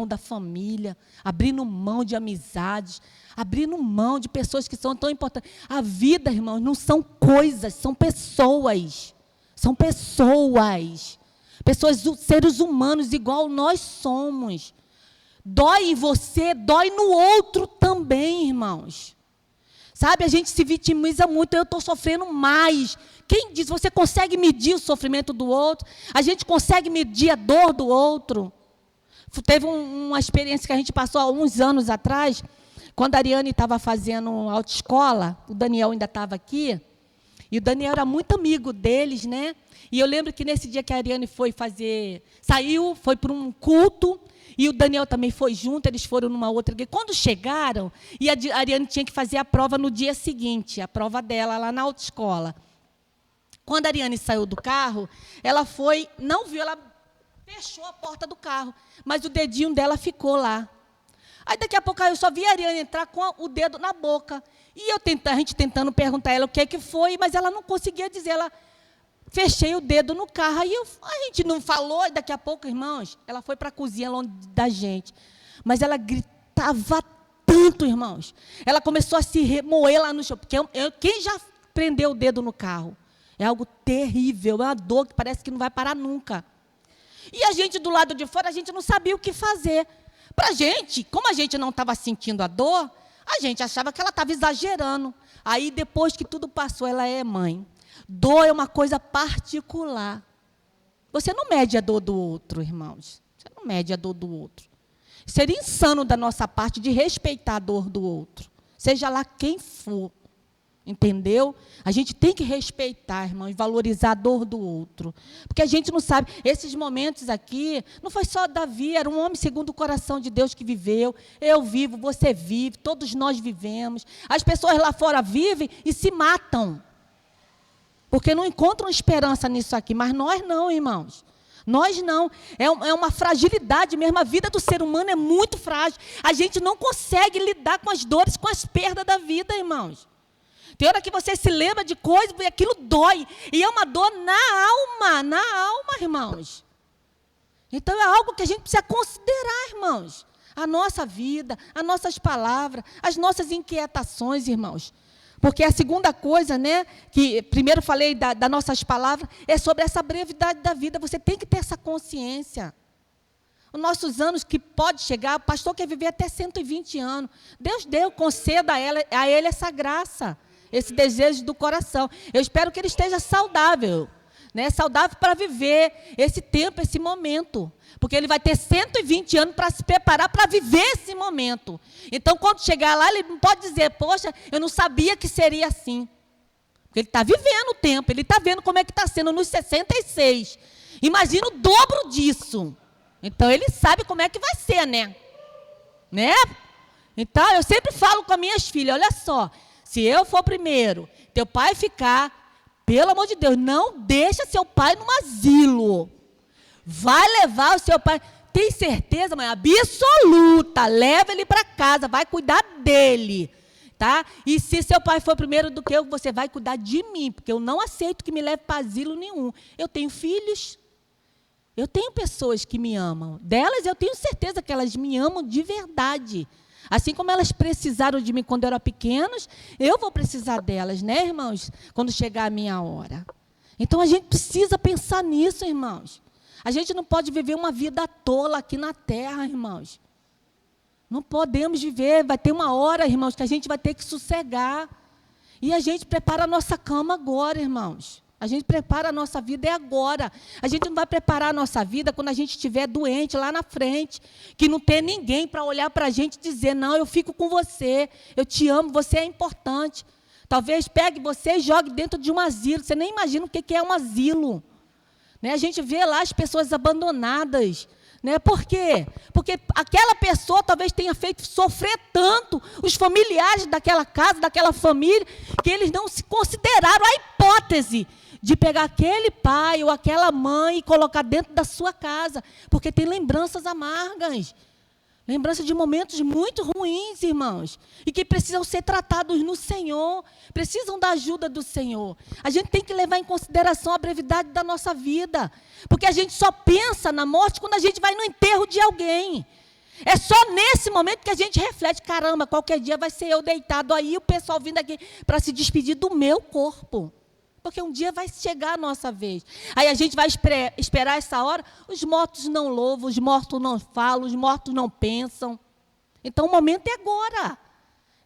da família, abrindo mão de amizades, abrindo mão de pessoas que são tão importantes. A vida, irmãos, não são coisas, são pessoas. São pessoas. Pessoas, seres humanos, igual nós somos. Dói em você, dói no outro também, irmãos. Sabe, a gente se vitimiza muito, eu estou sofrendo mais. Quem diz, você consegue medir o sofrimento do outro? A gente consegue medir a dor do outro? Teve uma experiência que a gente passou há uns anos atrás, quando a Ariane estava fazendo autoescola, o Daniel ainda estava aqui, e o Daniel era muito amigo deles, né? E eu lembro que nesse dia que a Ariane foi foi para um culto, e o Daniel também foi junto, eles foram numa outra igreja. Quando chegaram, e a Ariane tinha que fazer a prova no dia seguinte, a prova dela lá na autoescola. Quando a Ariane saiu do carro, ela não viu, ela fechou a porta do carro, mas o dedinho dela ficou lá. Aí daqui a pouco eu só vi a Ariane entrar com o dedo na boca. E a gente tentando perguntar a ela o que foi, mas ela não conseguia dizer. Ela fechei o dedo no carro. Aí a gente não falou, e daqui a pouco, irmãos, ela foi para a cozinha longe da gente. Mas ela gritava tanto, irmãos. Ela começou a se remoer lá no chão. Porque quem já prendeu o dedo no carro? É algo terrível, é uma dor que parece que não vai parar nunca. E a gente do lado de fora, a gente não sabia o que fazer. Para a gente, como a gente não estava sentindo a dor, a gente achava que ela estava exagerando. Aí, depois que tudo passou, ela é mãe. Dor é uma coisa particular. Você não mede a dor do outro, irmãos. Você não mede a dor do outro. Seria insano da nossa parte de respeitar a dor do outro, seja lá quem for. Entendeu? A gente tem que respeitar, irmãos, valorizar a dor do outro. Porque a gente não sabe, esses momentos aqui, não foi só Davi, era um homem segundo o coração de Deus que viveu. Eu vivo, você vive, todos nós vivemos. As pessoas lá fora vivem e se matam. Porque não encontram esperança nisso aqui. Mas nós não, irmãos. Nós não. É uma fragilidade mesmo. A vida do ser humano é muito frágil. A gente não consegue lidar com as dores, com as perdas da vida, irmãos. Tem hora que você se lembra de coisas e aquilo dói. E é uma dor na alma, irmãos. Então é algo que a gente precisa considerar, irmãos. A nossa vida, as nossas palavras, as nossas inquietações, irmãos. Porque a segunda coisa, né, que primeiro falei das nossas palavras, é sobre essa brevidade da vida. Você tem que ter essa consciência. Os nossos anos que pode chegar, o pastor quer viver até 120 anos. Deus deu, conceda a ele essa graça. Esse desejo do coração. Eu espero que ele esteja saudável, né? Saudável para viver esse tempo, esse momento. Porque ele vai ter 120 anos para se preparar para viver esse momento. Então, quando chegar lá, ele não pode dizer, poxa, eu não sabia que seria assim. Porque ele está vivendo o tempo, ele está vendo como é que está sendo nos 66. Imagina o dobro disso. Então, ele sabe como é que vai ser, né? Então, eu sempre falo com as minhas filhas, olha só, se eu for primeiro, teu pai ficar, pelo amor de Deus, não deixa seu pai num asilo. Vai levar o seu pai, tem certeza, mãe, absoluta, leva ele para casa, vai cuidar dele, tá? E se seu pai for primeiro do que eu, você vai cuidar de mim, porque eu não aceito que me leve para asilo nenhum. Eu tenho filhos, eu tenho pessoas que me amam, delas eu tenho certeza que elas me amam de verdade. Assim como elas precisaram de mim quando eu era pequenas, eu vou precisar delas, né, irmãos? Quando chegar a minha hora. Então, a gente precisa pensar nisso, irmãos. A gente não pode viver uma vida tola aqui na terra, irmãos. Não podemos viver. Vai ter uma hora, irmãos, que a gente vai ter que sossegar. E a gente prepara a nossa cama agora, irmãos. A gente prepara a nossa vida é agora. A gente não vai preparar a nossa vida quando a gente estiver doente lá na frente, que não tem ninguém para olhar para a gente e dizer, não, eu fico com você, eu te amo, você é importante. Talvez pegue você e jogue dentro de um asilo. Você nem imagina o que é um asilo. Né? A gente vê lá as pessoas abandonadas. Né? Por quê? Porque aquela pessoa talvez tenha feito sofrer tanto os familiares daquela casa, daquela família, que eles não se consideraram a hipótese de pegar aquele pai ou aquela mãe e colocar dentro da sua casa, porque tem lembranças amargas, lembranças de momentos muito ruins, irmãos, e que precisam ser tratados no Senhor, precisam da ajuda do Senhor. A gente tem que levar em consideração a brevidade da nossa vida, porque a gente só pensa na morte quando a gente vai no enterro de alguém. É só nesse momento que a gente reflete, caramba, qualquer dia vai ser eu deitado aí, o pessoal vindo aqui para se despedir do meu corpo. Porque um dia vai chegar a nossa vez. Aí a gente vai esperar essa hora, os mortos não louvam, os mortos não falam, os mortos não pensam. Então o momento é agora.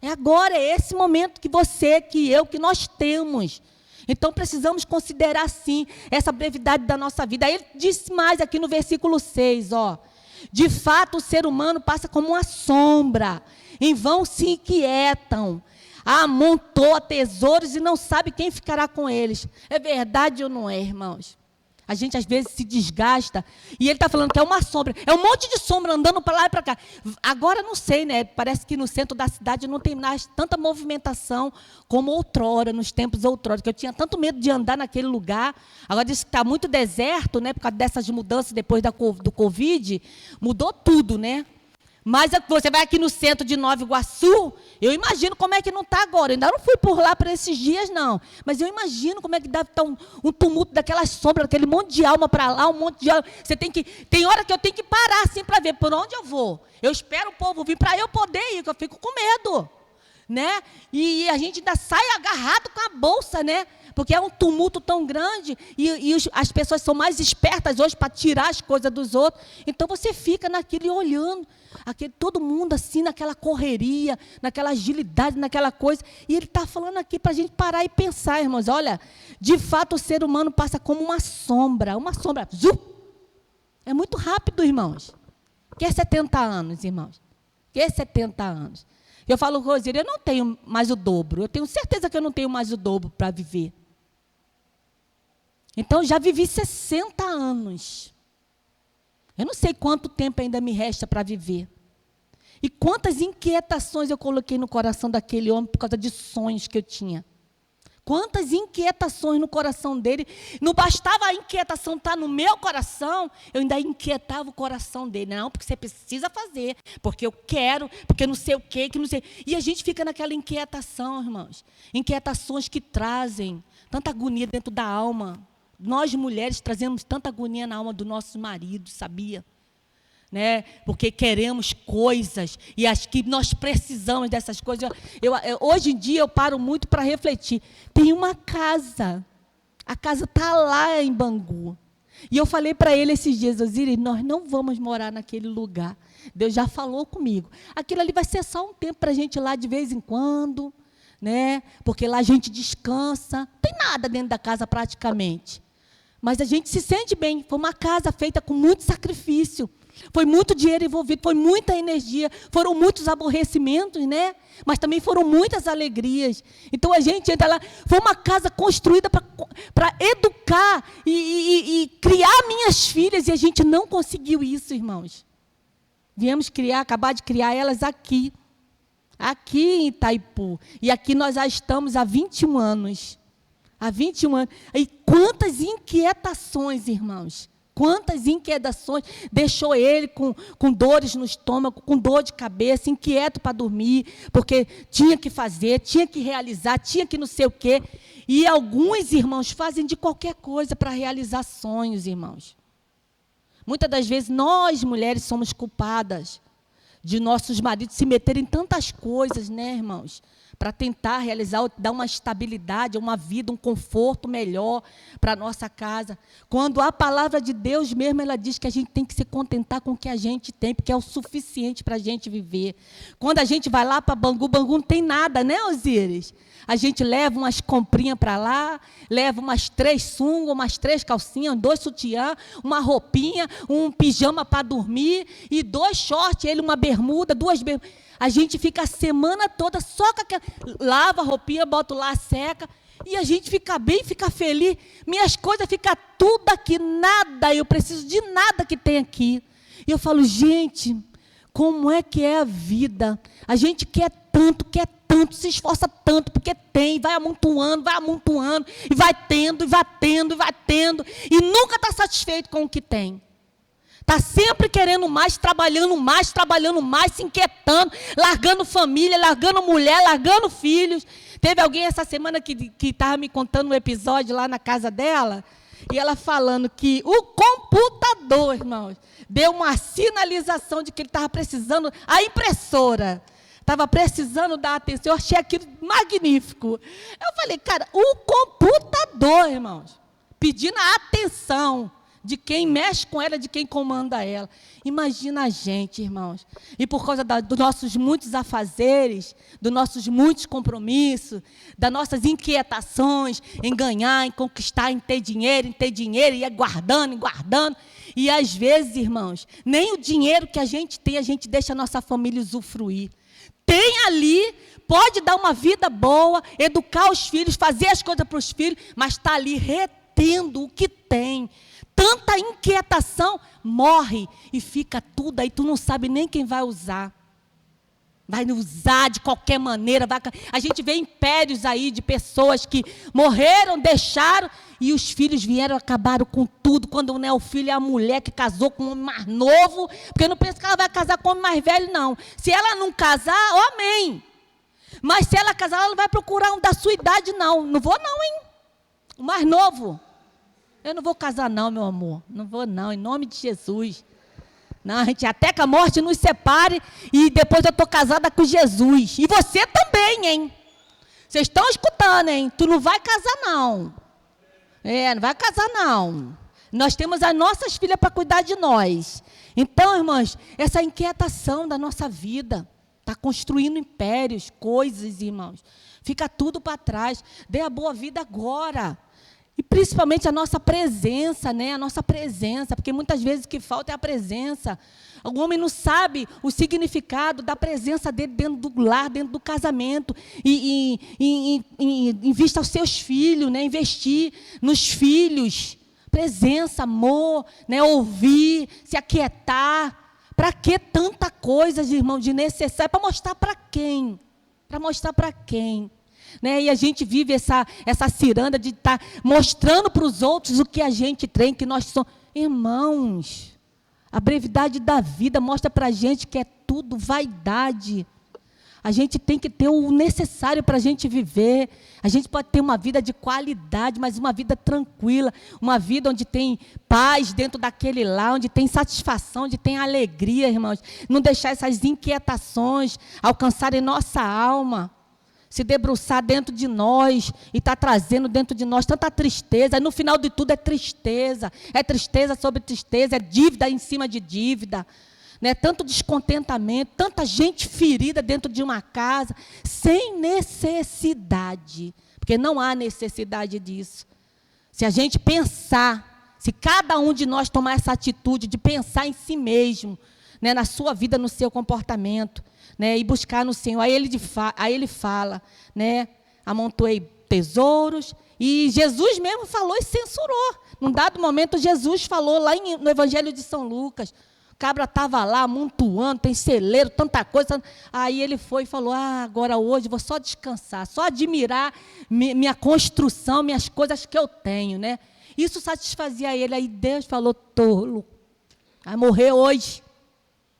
É agora, é esse momento que você, que eu, que nós temos. Então precisamos considerar sim essa brevidade da nossa vida. Aí ele disse mais aqui no versículo 6, ó. De fato o ser humano passa como uma sombra, em vão se inquietam. Amontoa tesouros e não sabe quem ficará com eles. É verdade ou não é, irmãos? A gente às vezes se desgasta e ele está falando que é uma sombra. É um monte de sombra andando para lá e para cá. Agora não sei, né? Parece que no centro da cidade não tem mais tanta movimentação como outrora, nos tempos outrora, que eu tinha tanto medo de andar naquele lugar. Agora diz que está muito deserto, né? Por causa dessas mudanças depois do Covid, mudou tudo, né? Mas você vai aqui no centro de Nova Iguaçu, eu imagino como é que não está agora. Eu ainda não fui por lá para esses dias, não. Mas eu imagino como é que deve estar um tumulto daquelas sombras, aquele monte de alma para lá, um monte de alma. Tem hora que eu tenho que parar assim para ver por onde eu vou. Eu espero o povo vir para eu poder ir, que eu fico com medo. Né? E a gente ainda sai agarrado com a bolsa, né? Porque é um tumulto tão grande e as pessoas são mais espertas hoje para tirar as coisas dos outros. Então você fica naquilo e olhando, todo mundo assim, naquela correria, naquela agilidade, naquela coisa. E ele está falando aqui para a gente parar e pensar, irmãos. Olha, de fato o ser humano passa como uma sombra. É muito rápido, irmãos. Que é 70 anos, irmãos? Que é 70 anos? Eu falo, Rosiane, eu não tenho mais o dobro. Eu tenho certeza que eu não tenho mais o dobro para viver. Então, eu já vivi 60 anos. Eu não sei quanto tempo ainda me resta para viver. E quantas inquietações eu coloquei no coração daquele homem por causa de sonhos que eu tinha. Quantas inquietações no coração dele. Não bastava a inquietação estar no meu coração, eu ainda inquietava o coração dele. Não, porque você precisa fazer, porque eu quero, porque não sei o quê, que não sei. E a gente fica naquela inquietação, irmãos. Inquietações que trazem tanta agonia dentro da alma. Nós, mulheres, trazemos tanta agonia na alma do nosso marido, sabia? Né? Porque queremos coisas e acho que nós precisamos dessas coisas. Hoje em dia eu paro muito para refletir. Tem uma casa, a casa está lá em Bangu. E eu falei para ele esses dias, Osiris, nós não vamos morar naquele lugar. Deus já falou comigo. Aquilo ali vai ser só um tempo para a gente ir lá de vez em quando, né? Porque lá a gente descansa. Não tem nada dentro da casa praticamente. Mas a gente se sente bem. Foi uma casa feita com muito sacrifício. Foi muito dinheiro envolvido, foi muita energia, foram muitos aborrecimentos, né? Mas também foram muitas alegrias. Então a gente entra lá, foi uma casa construída para educar e criar minhas filhas, e a gente não conseguiu isso, irmãos. Viemos acabar de criar elas aqui em Itaipu. E aqui nós já estamos há 21 anos. Há 21 anos. E quantas inquietações, irmãos. Quantas inquietações deixou ele com dores no estômago, com dor de cabeça, inquieto para dormir, porque tinha que fazer, tinha que realizar, tinha que não sei o quê. E alguns irmãos fazem de qualquer coisa para realizar sonhos, irmãos. Muitas das vezes nós, mulheres, somos culpadas de nossos maridos se meterem em tantas coisas, né, irmãos? Para tentar realizar, dar uma estabilidade, uma vida, um conforto melhor para a nossa casa. Quando a palavra de Deus mesmo, ela diz que a gente tem que se contentar com o que a gente tem, porque é o suficiente para a gente viver. Quando a gente vai lá para Bangu não tem nada, né, Osiris? A gente leva umas comprinhas para lá, leva umas 3 sungos, umas 3 calcinhas, 2 sutiã, uma roupinha, um pijama para dormir e 2 shorts, uma bermuda, 2 bermudas. A gente fica a semana toda só com aquela... Lava a roupinha, bota lá, seca, e a gente fica bem, fica feliz. Minhas coisas ficam tudo aqui, nada, eu preciso de nada que tem aqui. E eu falo, gente, como é que é a vida? A gente quer tanto, se esforça tanto, porque tem, vai amontoando, e vai tendo, e nunca está satisfeito com o que tem. Está sempre querendo mais, trabalhando mais, se inquietando, largando família, largando mulher, largando filhos. Teve alguém essa semana que estava me contando um episódio lá na casa dela, e ela falando que o computador, irmãos, deu uma sinalização de que ele estava precisando, a impressora estava precisando dar atenção. Eu achei aquilo magnífico. Eu falei, cara, o computador, irmãos, pedindo a atenção de quem mexe com ela, de quem comanda ela. Imagina a gente, irmãos. E por causa dos nossos muitos afazeres, dos nossos muitos compromissos, das nossas inquietações em ganhar, em conquistar, em ter dinheiro, e guardando. E às vezes, irmãos, nem o dinheiro que a gente tem, a gente deixa a nossa família usufruir. Tem ali, pode dar uma vida boa, educar os filhos, fazer as coisas para os filhos, mas está ali retendo o que tem. Tanta inquietação, morre e fica tudo aí, tu não sabe nem quem vai usar. Vai usar de qualquer maneira. A gente vê impérios aí de pessoas que morreram, deixaram, e os filhos vieram, acabaram com tudo. Quando não é o filho, é a mulher que casou com um homem mais novo, porque eu não penso que ela vai casar com um homem mais velho, não. Se ela não casar, amém. Mas se ela casar, ela não vai procurar um da sua idade, não. Não vou não, hein? O mais novo. Eu não vou casar não, meu amor. Não vou não, em nome de Jesus. Não, a gente até que a morte nos separe e depois eu estou casada com Jesus. E você também, hein? Vocês estão escutando, hein? Tu não vai casar não. Não vai casar não. Nós temos as nossas filhas para cuidar de nós. Então, irmãos, essa inquietação da nossa vida está construindo impérios, coisas, irmãos. Fica tudo para trás. Dê a boa vida agora. E principalmente a nossa presença, né? A nossa presença, porque muitas vezes o que falta é a presença. O homem não sabe o significado da presença dele dentro do lar, dentro do casamento. E invista aos seus filhos, né? Investir nos filhos. Presença, amor, né? Ouvir, se aquietar. Para que tanta coisa, irmão, de necessário? Para mostrar para quem? Para mostrar para quem? Né? E a gente vive essa ciranda de estar mostrando para os outros o que a gente tem, que nós somos. Irmãos, a brevidade da vida mostra para a gente que é tudo vaidade. A gente tem que ter o necessário para a gente viver. A gente pode ter uma vida de qualidade, mas uma vida tranquila, uma vida onde tem paz dentro daquele lar, onde tem satisfação, onde tem alegria, irmãos. Não deixar essas inquietações alcançarem nossa alma, se debruçar dentro de nós e está trazendo dentro de nós tanta tristeza. E no final de tudo é tristeza sobre tristeza, é dívida em cima de dívida. Né? Tanto descontentamento, tanta gente ferida dentro de uma casa, sem necessidade, porque não há necessidade disso. Se a gente pensar, se cada um de nós tomar essa atitude de pensar em si mesmo, né, na sua vida, no seu comportamento, né, e buscar no Senhor, aí ele fala, né, amontoei tesouros, e Jesus mesmo falou e censurou. Num dado momento, Jesus falou lá no Evangelho de São Lucas, o cabra estava lá amontoando, tem celeiro, tanta coisa. Aí ele foi e falou, agora hoje vou só descansar, só admirar minha construção, minhas coisas que eu tenho, né? Isso satisfazia ele. Aí Deus falou, tolo, vai morrer hoje,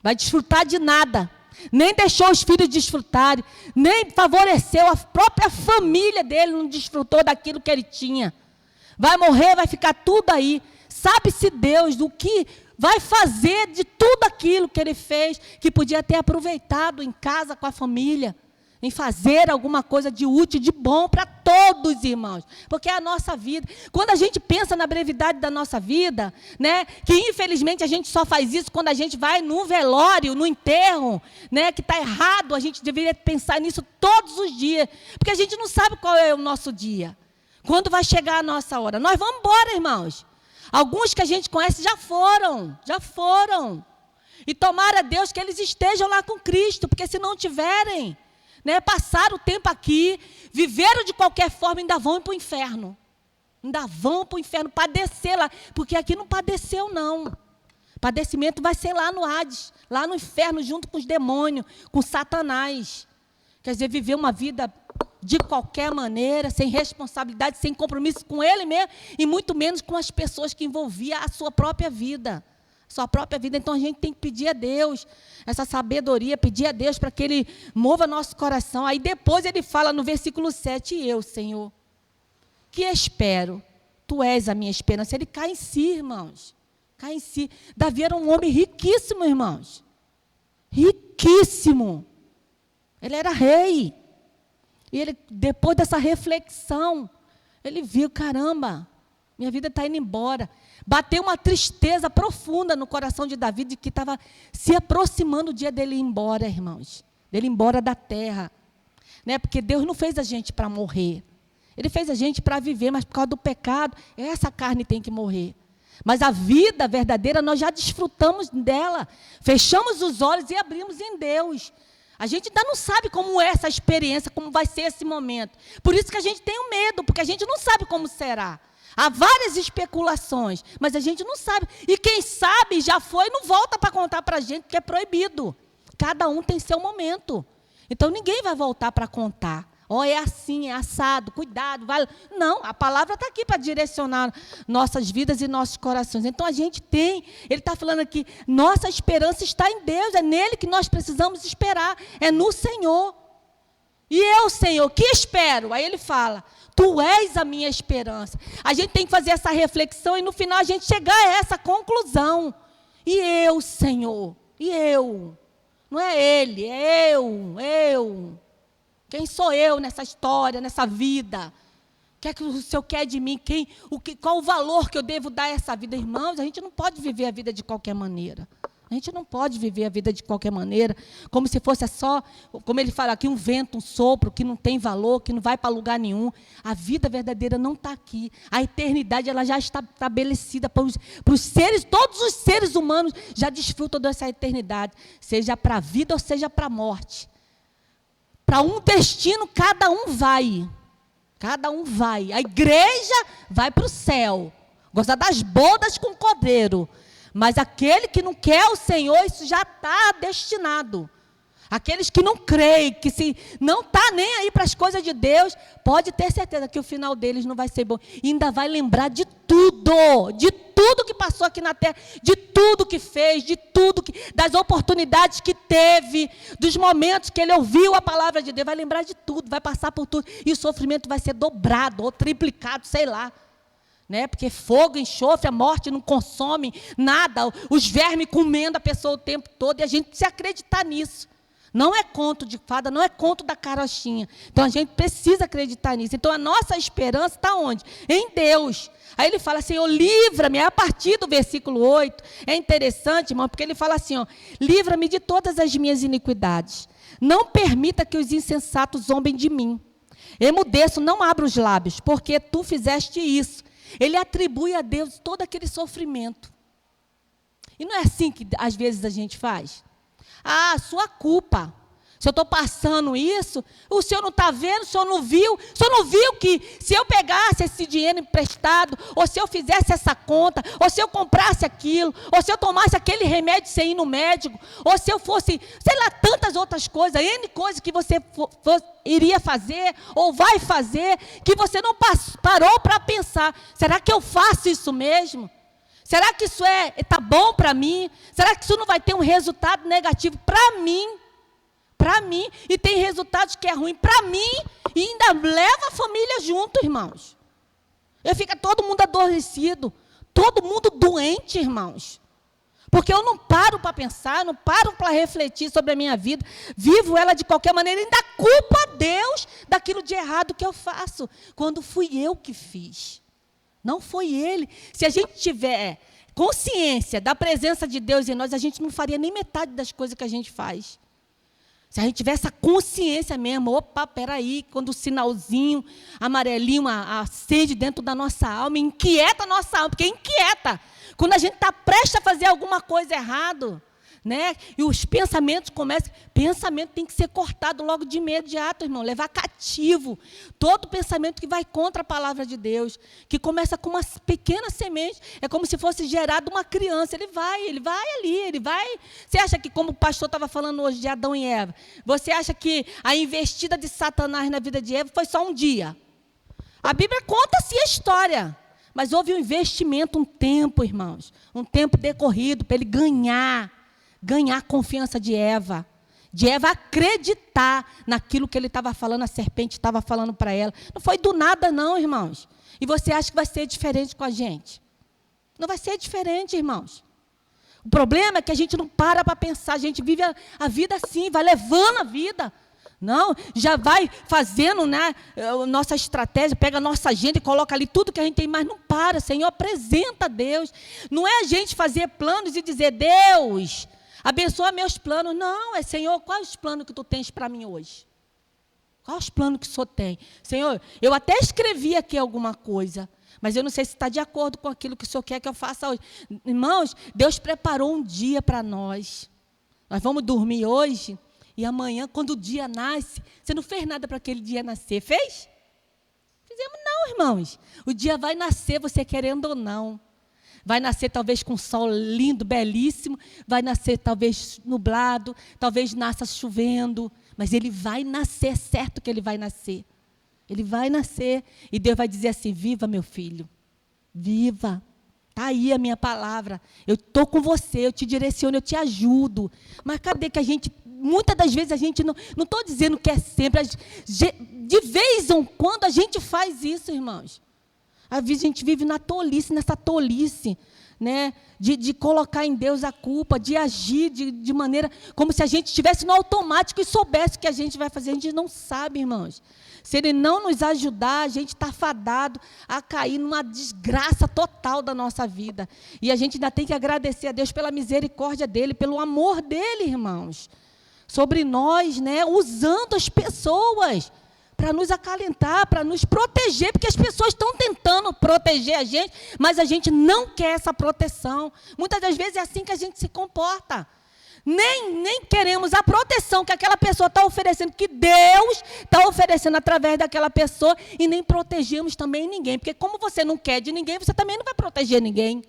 vai desfrutar de nada. Nem deixou os filhos desfrutarem, nem favoreceu a própria família dele, não desfrutou daquilo que ele tinha. Vai morrer, vai ficar tudo aí. Sabe-se Deus do que vai fazer de tudo aquilo que ele fez, que podia ter aproveitado em casa com a família, em fazer alguma coisa de útil, de bom para todos, irmãos, porque é a nossa vida. Quando a gente pensa na brevidade da nossa vida, né, que infelizmente a gente só faz isso quando a gente vai no velório, no enterro, né, que está errado, a gente deveria pensar nisso todos os dias, porque a gente não sabe qual é o nosso dia, quando vai chegar a nossa hora. Nós vamos embora, irmãos. Alguns que a gente conhece já foram. E tomara a Deus que eles estejam lá com Cristo, porque se não tiverem, né, passaram o tempo aqui, viveram de qualquer forma, ainda vão para o inferno. Ainda vão para o inferno, padecer lá, porque aqui não padeceu, não. Padecimento vai ser lá no Hades, lá no inferno, junto com os demônios, com Satanás. Quer dizer, viver uma vida de qualquer maneira, sem responsabilidade, sem compromisso com ele mesmo, e muito menos com as pessoas que envolviam a sua própria vida. Então a gente tem que pedir a Deus essa sabedoria, pedir a Deus para que Ele mova nosso coração. Aí depois ele fala no versículo 7, eu, Senhor, que espero, Tu és a minha esperança. Ele cai em si, irmãos, cai em si. Davi era um homem riquíssimo, irmãos, riquíssimo. Ele era rei. E ele, depois dessa reflexão, ele viu, caramba, minha vida está indo embora. Bateu uma tristeza profunda no coração de Davi, de que estava se aproximando o dia dele ir embora, irmãos. Dele ir embora da terra. Né? Porque Deus não fez a gente para morrer. Ele fez a gente para viver, mas por causa do pecado, essa carne tem que morrer. Mas a vida verdadeira, nós já desfrutamos dela. Fechamos os olhos e abrimos em Deus. A gente ainda não sabe como é essa experiência, como vai ser esse momento. Por isso que a gente tem o medo, porque a gente não sabe como será. Há várias especulações, mas a gente não sabe. E quem sabe já foi, não volta para contar para a gente, porque é proibido. Cada um tem seu momento. Então ninguém vai voltar para contar. É assim, é assado, cuidado. Vai. Não, a palavra está aqui para direcionar nossas vidas e nossos corações. Então a gente tem, ele está falando aqui, nossa esperança está em Deus, é nele que nós precisamos esperar, é no Senhor. E eu, Senhor, que espero? Aí ele fala, Tu és a minha esperança. A gente tem que fazer essa reflexão e no final a gente chegar a essa conclusão. E eu, Senhor, e eu? Não é ele, é eu. Quem sou eu nessa história, nessa vida? O que é que o Senhor quer de mim? Qual o valor que eu devo dar a essa vida? Irmãos, a gente não pode viver a vida de qualquer maneira. A A gente não pode viver a vida de qualquer maneira, como se fosse só, como ele fala aqui, um vento, um sopro, que não tem valor, que não vai para lugar nenhum. A vida verdadeira não está aqui. A eternidade ela já está estabelecida para os seres, todos os seres humanos já desfrutam dessa eternidade, seja para a vida ou seja para a morte. Para um destino, cada um vai. Cada um vai. A igreja vai para o céu, gosta das bodas com o cordeiro. Mas aquele que não quer o Senhor, isso já está destinado. Aqueles que não creem, que se não está nem aí para as coisas de Deus, pode ter certeza que o final deles não vai ser bom. E ainda vai lembrar de tudo que passou aqui na terra, de tudo que fez, das oportunidades que teve, dos momentos que ele ouviu a palavra de Deus. Vai lembrar de tudo, vai passar por tudo. E o sofrimento vai ser dobrado ou triplicado, sei lá. Né? Porque fogo, enxofre, a morte não consome nada, os vermes comendo a pessoa o tempo todo, e a gente precisa acreditar nisso. Não é conto de fada, não é conto da carochinha. Então a gente precisa acreditar nisso. Então a nossa esperança está onde? Em Deus. Aí ele fala, Senhor, livra-me, a partir do versículo 8. É interessante, irmão, porque ele fala assim, ó, livra-me de todas as minhas iniquidades. Não permita que os insensatos zombem de mim. Emudeço, não abra os lábios, porque tu fizeste isso. Ele atribui a Deus todo aquele sofrimento. E não é assim que às vezes a gente faz? Ah, sua culpa. Se eu estou passando isso, o senhor não está vendo, o senhor não viu que se eu pegasse esse dinheiro emprestado, ou se eu fizesse essa conta, ou se eu comprasse aquilo, ou se eu tomasse aquele remédio sem ir no médico, ou se eu fosse, sei lá, tantas outras coisas, N coisas que você iria fazer, ou vai fazer, que você não parou para pensar, será que eu faço isso mesmo? Será que isso está bom para mim? Será que isso não vai ter um resultado negativo para mim? Para mim, e tem resultados que é ruim para mim, e ainda leva a família junto, irmãos. E fica todo mundo adormecido, todo mundo doente, irmãos. Porque eu não paro para pensar, não paro para refletir sobre a minha vida, vivo ela de qualquer maneira, e ainda culpo a Deus daquilo de errado que eu faço, quando fui eu que fiz. Não foi Ele. Se a gente tiver consciência da presença de Deus em nós, a gente não faria nem metade das coisas que a gente faz. Se a gente tiver essa consciência mesmo, opa, peraí, quando o sinalzinho amarelinho acende dentro da nossa alma, inquieta a nossa alma, porque inquieta. Quando a gente está prestes a fazer alguma coisa errada, né? E os pensamentos começam, pensamento tem que ser cortado logo de imediato, irmão, levar cativo todo pensamento que vai contra a palavra de Deus, que começa com uma pequena semente, é como se fosse gerado uma criança, ele vai ali, você acha que, como o pastor estava falando hoje de Adão e Eva, você acha que a investida de Satanás na vida de Eva foi só um dia? A Bíblia conta-se a história, mas houve um investimento, um tempo, irmãos, um tempo decorrido para ele ganhar a confiança de Eva acreditar naquilo que ele estava falando, a serpente estava falando para ela. Não foi do nada não, irmãos. E você acha que vai ser diferente com a gente? Não vai ser diferente, irmãos. O problema é que a gente não para pensar, a gente vive a vida assim, vai levando a vida. Não, já vai fazendo, né, nossa estratégia, pega a nossa agenda e coloca ali tudo que a gente tem, mas não para, Senhor, apresenta a Deus. Não é a gente fazer planos e dizer, Deus, abençoa meus planos. Não, é Senhor, quais os planos que tu tens para mim hoje? Quais os planos que o Senhor tem? Senhor, eu até escrevi aqui alguma coisa, mas eu não sei se está de acordo com aquilo que o Senhor quer que eu faça hoje. Irmãos, Deus preparou um dia para nós. Nós vamos dormir hoje e amanhã, quando o dia nasce, você não fez nada para aquele dia nascer, fez? Fizemos não, irmãos. O dia vai nascer, você querendo ou não. Vai nascer talvez com sol lindo, belíssimo, vai nascer talvez nublado, talvez nasça chovendo, mas ele vai nascer, é certo que ele vai nascer. Ele vai nascer e Deus vai dizer assim, viva meu filho, viva, está aí a minha palavra, eu estou com você, eu te direciono, eu te ajudo. Mas cadê que a gente, muitas das vezes a gente não estou dizendo que é sempre, de vez em quando a gente faz isso, irmãos. Às vezes a gente vive na tolice, nessa tolice, né, de colocar em Deus a culpa, de agir de maneira como se a gente estivesse no automático e soubesse o que a gente vai fazer. A gente não sabe, irmãos. Se Ele não nos ajudar, a gente está fadado a cair numa desgraça total da nossa vida. E a gente ainda tem que agradecer a Deus pela misericórdia dEle, pelo amor dEle, irmãos, sobre nós, né, usando as pessoas para nos acalentar, para nos proteger, porque as pessoas estão tentando proteger a gente, mas a gente não quer essa proteção. Muitas das vezes é assim que a gente se comporta. Nem queremos a proteção que aquela pessoa está oferecendo, que Deus está oferecendo através daquela pessoa, e nem protegemos também ninguém, porque como você não quer de ninguém, você também não vai proteger ninguém.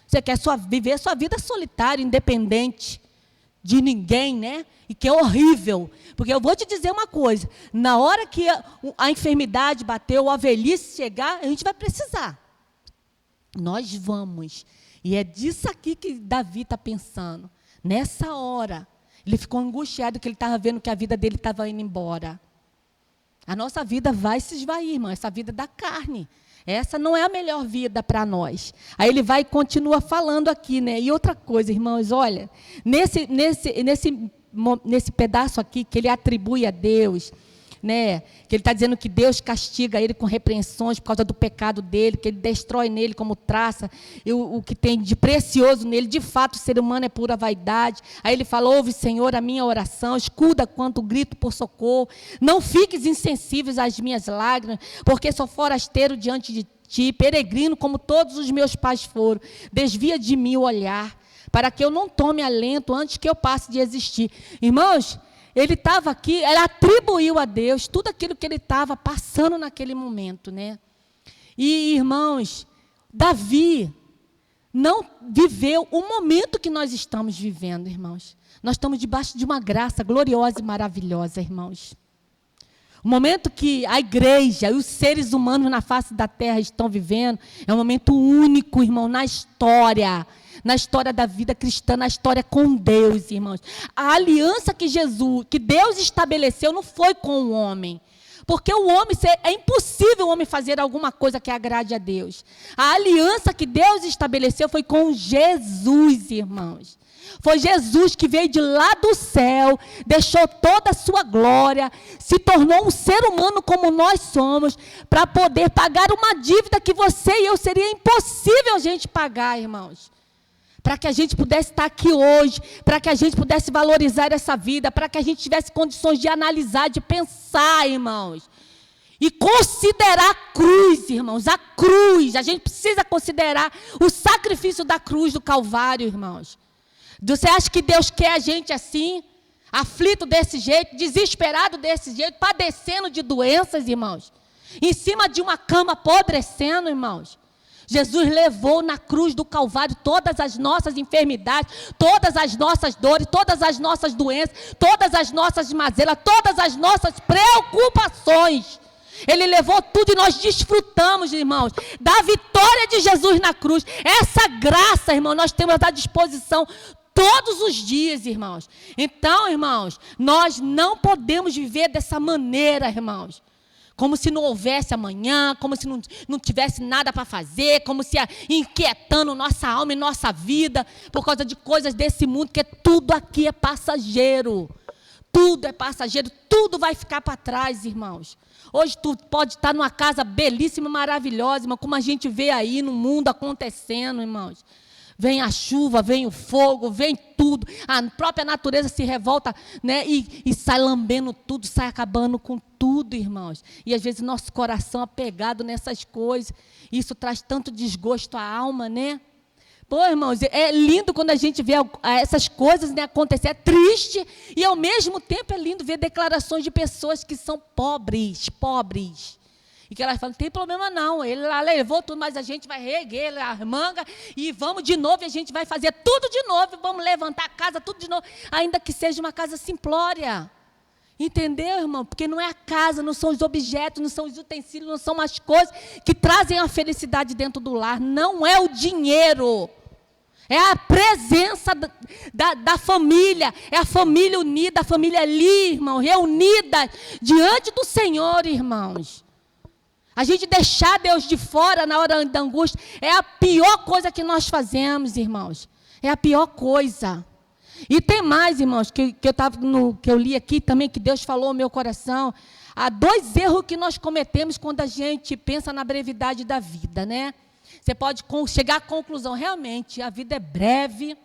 Você quer viver sua vida solitária, independente de ninguém, né? E que é horrível, porque eu vou te dizer uma coisa, na hora que a enfermidade bater, ou a velhice chegar, a gente vai precisar. Nós vamos. E é disso aqui que Davi está pensando. Nessa hora, ele ficou angustiado, que ele estava vendo que a vida dele estava indo embora. A nossa vida vai se esvair, irmão, essa vida da carne. Essa não é a melhor vida para nós. Aí ele vai e continua falando aqui, né? E outra coisa, irmãos, olha, nesse pedaço aqui que ele atribui a Deus, né, que ele está dizendo que Deus castiga ele com repreensões por causa do pecado dele, que ele destrói nele como traça, e o que tem de precioso nele. De fato, o ser humano é pura vaidade. Aí ele fala: ouve, Senhor, a minha oração, escuta quanto grito por socorro, não fiques insensíveis às minhas lágrimas, porque sou forasteiro diante de ti, peregrino como todos os meus pais foram. Desvia de mim o olhar, para que eu não tome alento antes que eu passe de existir. Irmãos, ele estava aqui, ele atribuiu a Deus tudo aquilo que ele estava passando naquele momento, né? E, irmãos, Davi não viveu o momento que nós estamos vivendo, irmãos. Nós estamos debaixo de uma graça gloriosa e maravilhosa, irmãos. O momento que a igreja e os seres humanos na face da terra estão vivendo é um momento único, irmão, na história da vida cristã, na história com Deus, irmãos. A aliança que Deus estabeleceu não foi com o homem, porque é impossível o homem fazer alguma coisa que agrade a Deus. A aliança que Deus estabeleceu foi com Jesus, irmãos. Foi Jesus que veio de lá do céu, deixou toda a sua glória, se tornou um ser humano como nós somos, para poder pagar uma dívida que você e eu seria impossível a gente pagar, irmãos. Para que a gente pudesse estar aqui hoje, para que a gente pudesse valorizar essa vida, para que a gente tivesse condições de analisar, de pensar, irmãos. E considerar a cruz, irmãos, a cruz. A gente precisa considerar o sacrifício da cruz do Calvário, irmãos. Você acha que Deus quer a gente assim, aflito desse jeito, desesperado desse jeito, padecendo de doenças, irmãos? Em cima de uma cama apodrecendo, irmãos? Jesus levou na cruz do Calvário todas as nossas enfermidades, todas as nossas dores, todas as nossas doenças, todas as nossas mazelas, todas as nossas preocupações. Ele levou tudo e nós desfrutamos, irmãos, da vitória de Jesus na cruz. Essa graça, irmão, nós temos à disposição todos os dias, irmãos. Então, irmãos, nós não podemos viver dessa maneira, irmãos. Como se não houvesse amanhã, como se não tivesse nada para fazer, como se inquietando nossa alma e nossa vida, por causa de coisas desse mundo, porque tudo aqui é passageiro. Tudo é passageiro, tudo vai ficar para trás, irmãos. Hoje tu pode estar numa casa belíssima, maravilhosa, irmão, como a gente vê aí no mundo acontecendo, irmãos. Vem a chuva, vem o fogo, vem tudo. A própria natureza se revolta, né? E sai lambendo tudo, sai acabando com tudo, irmãos. E às vezes nosso coração apegado nessas coisas. Isso traz tanto desgosto à alma, né? Pô, irmãos, é lindo quando a gente vê essas coisas, né, acontecer. É triste e ao mesmo tempo é lindo ver declarações de pessoas que são pobres. E que elas falam: não tem problema não, ele lá levou tudo, mas a gente vai reerguer a manga e vamos de novo, e a gente vai fazer tudo de novo, vamos levantar a casa tudo de novo, ainda que seja uma casa simplória. Entendeu, irmão? Porque não é a casa, não são os objetos, não são os utensílios, não são as coisas que trazem a felicidade dentro do lar, não é o dinheiro. É a presença da família, é a família unida, a família ali, irmão, reunida diante do Senhor, irmãos. A gente deixar Deus de fora na hora da angústia é a pior coisa que nós fazemos, irmãos. É a pior coisa. E tem mais, irmãos, que eu li aqui também, que Deus falou no meu coração. Há 2 erros que nós cometemos quando a gente pensa na brevidade da vida, né? Você pode chegar à conclusão, realmente, a vida é breve,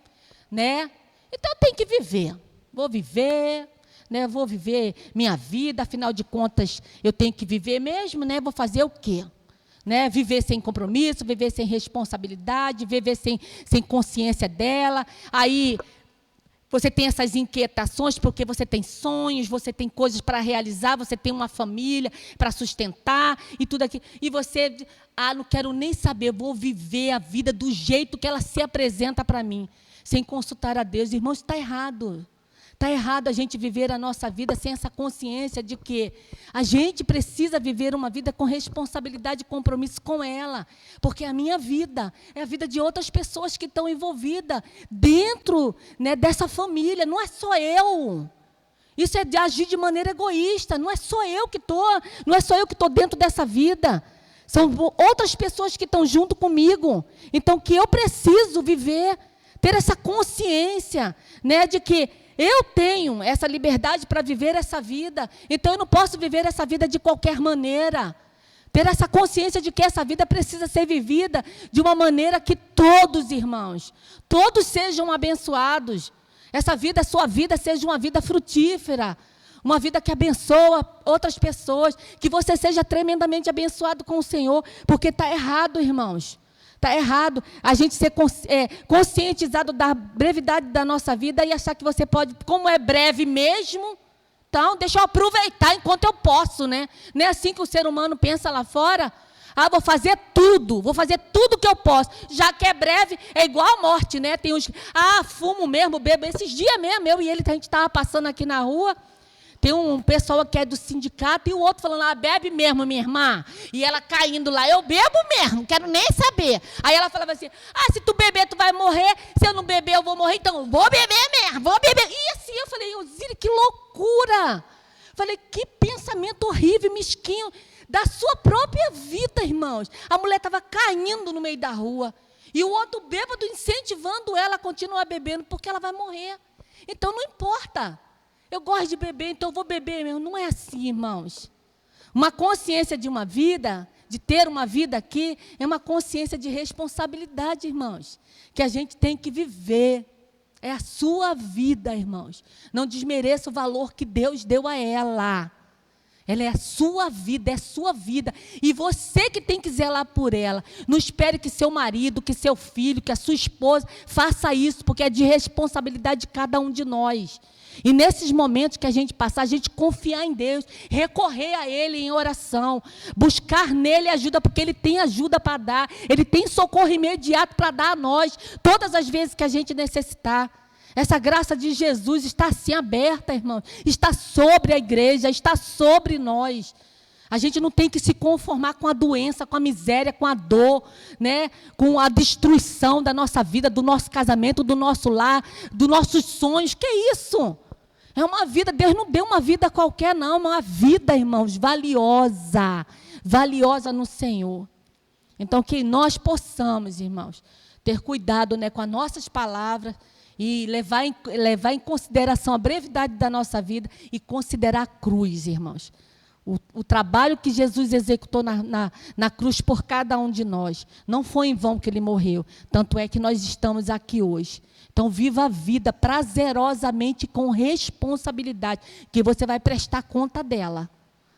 né? Então eu tenho que viver. Vou viver, né? Vou viver minha vida, afinal de contas, eu tenho que viver mesmo, né? Vou fazer o quê? Né? Viver sem compromisso, viver sem responsabilidade, viver sem consciência dela. Aí você tem essas inquietações porque você tem sonhos, você tem coisas para realizar, você tem uma família para sustentar e tudo aquilo. E você, não quero nem saber, vou viver a vida do jeito que ela se apresenta para mim, sem consultar a Deus. Irmãos, está errado. Está errado a gente viver a nossa vida sem essa consciência de que a gente precisa viver uma vida com responsabilidade e compromisso com ela. Porque a minha vida é a vida de outras pessoas que estão envolvidas dentro, né, dessa família. Não é só eu. Isso é de agir de maneira egoísta. Não é só eu que estou dentro dessa vida. São outras pessoas que estão junto comigo. Então, que eu preciso viver, ter essa consciência, né, de que eu tenho essa liberdade para viver essa vida, então eu não posso viver essa vida de qualquer maneira. Ter essa consciência de que essa vida precisa ser vivida de uma maneira que todos, irmãos, todos sejam abençoados. Essa vida, sua vida, seja uma vida frutífera, uma vida que abençoa outras pessoas, que você seja tremendamente abençoado com o Senhor, porque está errado, irmãos. Está errado a gente ser conscientizado da brevidade da nossa vida e achar que você pode, como é breve mesmo, então deixa eu aproveitar enquanto eu posso, né? Não é assim que o ser humano pensa lá fora. Vou fazer tudo que eu posso. Já que é breve, é igual a morte, né? Tem uns, fumo mesmo, bebo. Esses dias mesmo, eu e ele, a gente estava passando aqui na rua. Tem um pessoal que é do sindicato e o outro falando, bebe mesmo, minha irmã. E ela caindo lá, eu bebo mesmo, não quero nem saber. Aí ela falava assim, se tu beber, tu vai morrer. Se eu não beber, eu vou morrer. Então, vou beber mesmo, vou beber. E assim, eu falei, Osíris, que loucura. Falei, que pensamento horrível, mesquinho, da sua própria vida, irmãos. A mulher estava caindo no meio da rua. E o outro bêbado incentivando ela a continuar bebendo, porque ela vai morrer. Então, não importa. Eu gosto de beber, então eu vou beber mesmo. Não é assim, irmãos. Uma consciência de uma vida, de ter uma vida aqui, é uma consciência de responsabilidade, irmãos, que a gente tem que viver. É a sua vida, irmãos. Não desmereça o valor que Deus deu a ela. Ela é a sua vida, é a sua vida. E você que tem que zelar por ela. Não espere que seu marido, que seu filho, que a sua esposa faça isso, porque é de responsabilidade de cada um de nós. E nesses momentos que a gente passar, a gente confiar em Deus, recorrer a Ele em oração, buscar nele ajuda, porque Ele tem ajuda para dar, Ele tem socorro imediato para dar a nós, todas as vezes que a gente necessitar. Essa graça de Jesus está assim aberta, irmãos, está sobre a igreja, está sobre nós. A gente não tem que se conformar com a doença, com a miséria, com a dor, né? Com a destruição da nossa vida, do nosso casamento, do nosso lar, dos nossos sonhos. Que isso? É uma vida, Deus não deu uma vida qualquer, não, uma vida, irmãos, valiosa, valiosa no Senhor. Então, que nós possamos, irmãos, ter cuidado, né, com as nossas palavras e levar em consideração a brevidade da nossa vida e considerar a cruz, irmãos. O trabalho que Jesus executou na cruz por cada um de nós. Não foi em vão que Ele morreu. Tanto é que nós estamos aqui hoje. Então, viva a vida prazerosamente com responsabilidade, que você vai prestar conta dela.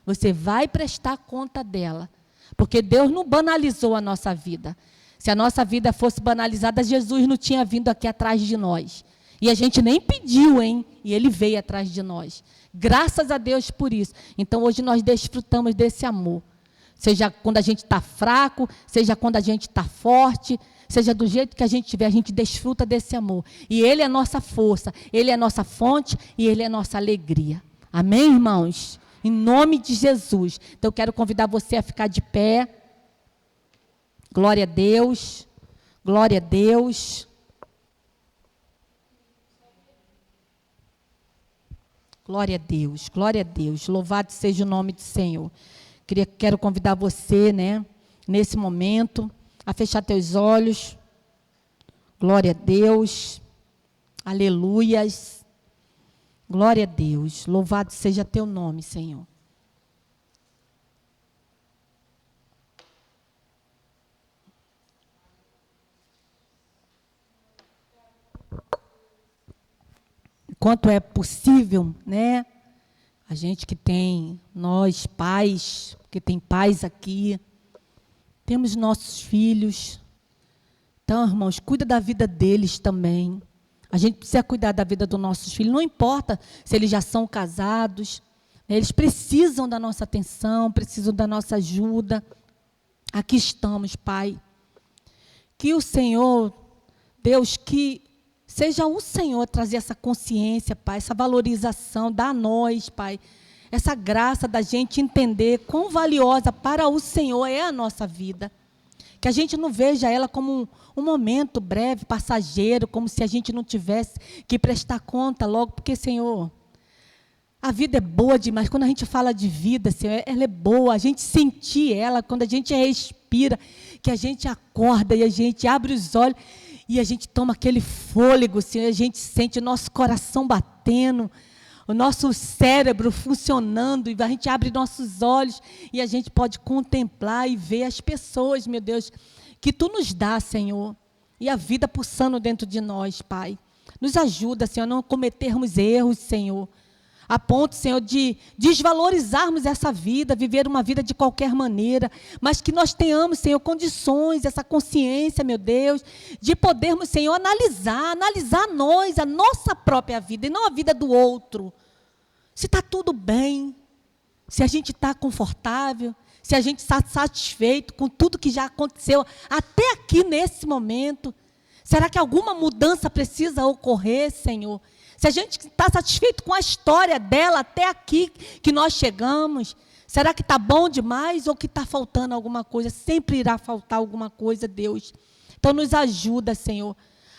Você vai prestar conta dela. Porque Deus não banalizou a nossa vida. Se a nossa vida fosse banalizada, Jesus não tinha vindo aqui atrás de nós. E a gente nem pediu, hein? E Ele veio atrás de nós. Graças a Deus por isso. Então, hoje nós desfrutamos desse amor. Seja quando a gente está fraco, seja quando a gente está forte, seja do jeito que a gente estiver, a gente desfruta desse amor. E Ele é a nossa força, Ele é a nossa fonte e Ele é a nossa alegria. Amém, irmãos? Em nome de Jesus. Então, eu quero convidar você a ficar de pé. Glória a Deus. Glória a Deus. Glória a Deus, glória a Deus. Louvado seja o nome do Senhor. Quero convidar você, né, nesse momento, a fechar teus olhos. Glória a Deus. Aleluias. Glória a Deus. Louvado seja teu nome, Senhor. Enquanto é possível, né? A gente que tem, nós pais, que tem pais aqui, temos nossos filhos. Então, irmãos, cuida da vida deles também. A gente precisa cuidar da vida dos nossos filhos. Não importa se eles já são casados, né? Eles precisam da nossa atenção, precisam da nossa ajuda. Aqui estamos, Pai. Que o Senhor, Deus, que seja o Senhor trazer essa consciência, Pai, essa valorização, dá a nós, Pai, essa graça da gente entender quão valiosa para o Senhor é a nossa vida. Que a gente não veja ela como um momento breve, passageiro, como se a gente não tivesse que prestar conta logo, porque, Senhor, a vida é boa demais. Quando a gente fala de vida, Senhor, ela é boa, a gente sentir ela, quando a gente respira, que a gente acorda e a gente abre os olhos, e a gente toma aquele fôlego, Senhor, a gente sente o nosso coração batendo, o nosso cérebro funcionando, e a gente abre nossos olhos, e a gente pode contemplar e ver as pessoas, meu Deus, que Tu nos dá, Senhor, e a vida pulsando dentro de nós, Pai. Nos ajuda, Senhor, a não cometermos erros, Senhor, a ponto, Senhor, de desvalorizarmos essa vida, viver uma vida de qualquer maneira, mas que nós tenhamos, Senhor, condições, essa consciência, meu Deus, de podermos, Senhor, analisar nós, a nossa própria vida, e não a vida do outro. Se está tudo bem, se a gente está confortável, se a gente está satisfeito com tudo que já aconteceu até aqui nesse momento. Será que alguma mudança precisa ocorrer, Senhor? Se a gente está satisfeito com a história dela até aqui que nós chegamos, será que está bom demais ou que está faltando alguma coisa? Sempre irá faltar alguma coisa, Deus. Então nos ajuda, Senhor,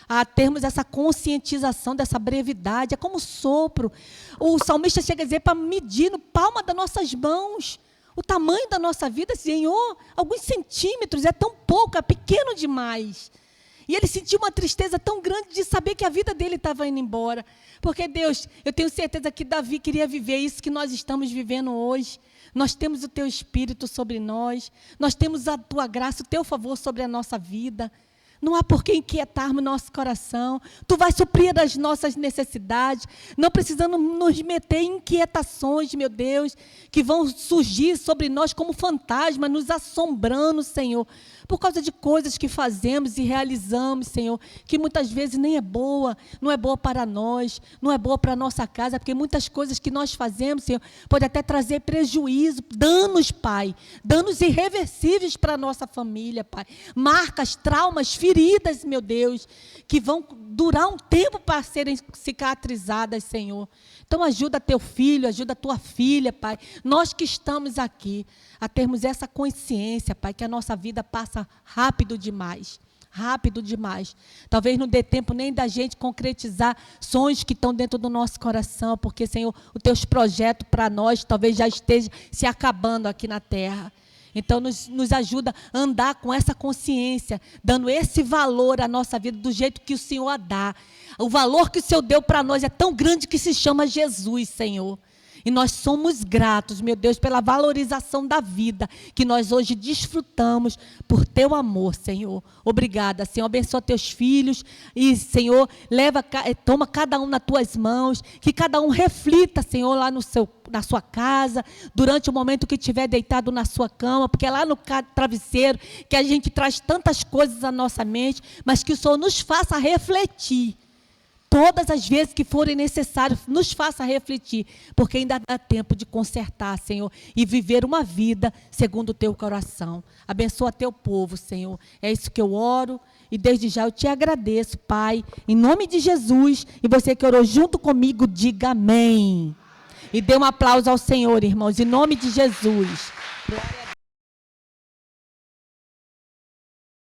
a termos essa conscientização dessa brevidade. É como sopro. O salmista chega a dizer para medir no palma das nossas mãos o tamanho da nossa vida. Senhor, alguns centímetros, é tão pouco, é pequeno demais. E ele sentiu uma tristeza tão grande de saber que a vida dele estava indo embora. Porque, Deus, eu tenho certeza que Davi queria viver isso que nós estamos vivendo hoje. Nós temos o Teu Espírito sobre nós. Nós temos a Tua graça, o Teu favor sobre a nossa vida. Não há por que inquietarmos nosso coração. Tu vais suprir as nossas necessidades. Não precisamos nos meter em inquietações, meu Deus, que vão surgir sobre nós como fantasmas, nos assombrando, Senhor, por causa de coisas que fazemos e realizamos, Senhor, que muitas vezes nem é boa, não é boa para nós, não é boa para a nossa casa, porque muitas coisas que nós fazemos, Senhor, pode até trazer prejuízo, danos, Pai, danos irreversíveis para a nossa família, Pai, marcas, traumas, feridas, meu Deus, que vão durar um tempo para serem cicatrizadas, Senhor. Então ajuda teu filho, ajuda tua filha, Pai, nós que estamos aqui, a termos essa consciência, Pai, que a nossa vida passa rápido demais. Rápido demais. Talvez não dê tempo nem da gente concretizar sonhos que estão dentro do nosso coração, porque, Senhor, os teus projetos para nós talvez já estejam se acabando aqui na terra. Então, nos ajuda a andar com essa consciência, dando esse valor à nossa vida do jeito que o Senhor a dá. O valor que o Senhor deu para nós é tão grande que se chama Jesus, Senhor. E nós somos gratos, meu Deus, pela valorização da vida que nós hoje desfrutamos por Teu amor, Senhor. Obrigada, Senhor. Abençoa Teus filhos e, Senhor, toma cada um nas Tuas mãos, que cada um reflita, Senhor, lá na sua casa, durante o momento que estiver deitado na sua cama, porque é lá no travesseiro que a gente traz tantas coisas à nossa mente, mas que o Senhor nos faça refletir. Todas as vezes que forem necessárias, nos faça refletir, porque ainda dá tempo de consertar, Senhor, e viver uma vida segundo o Teu coração. Abençoa Teu povo, Senhor. É isso que eu oro e desde já eu Te agradeço, Pai, em nome de Jesus. E você que orou junto comigo, diga amém. E dê um aplauso ao Senhor, irmãos, em nome de Jesus. Glória a Deus.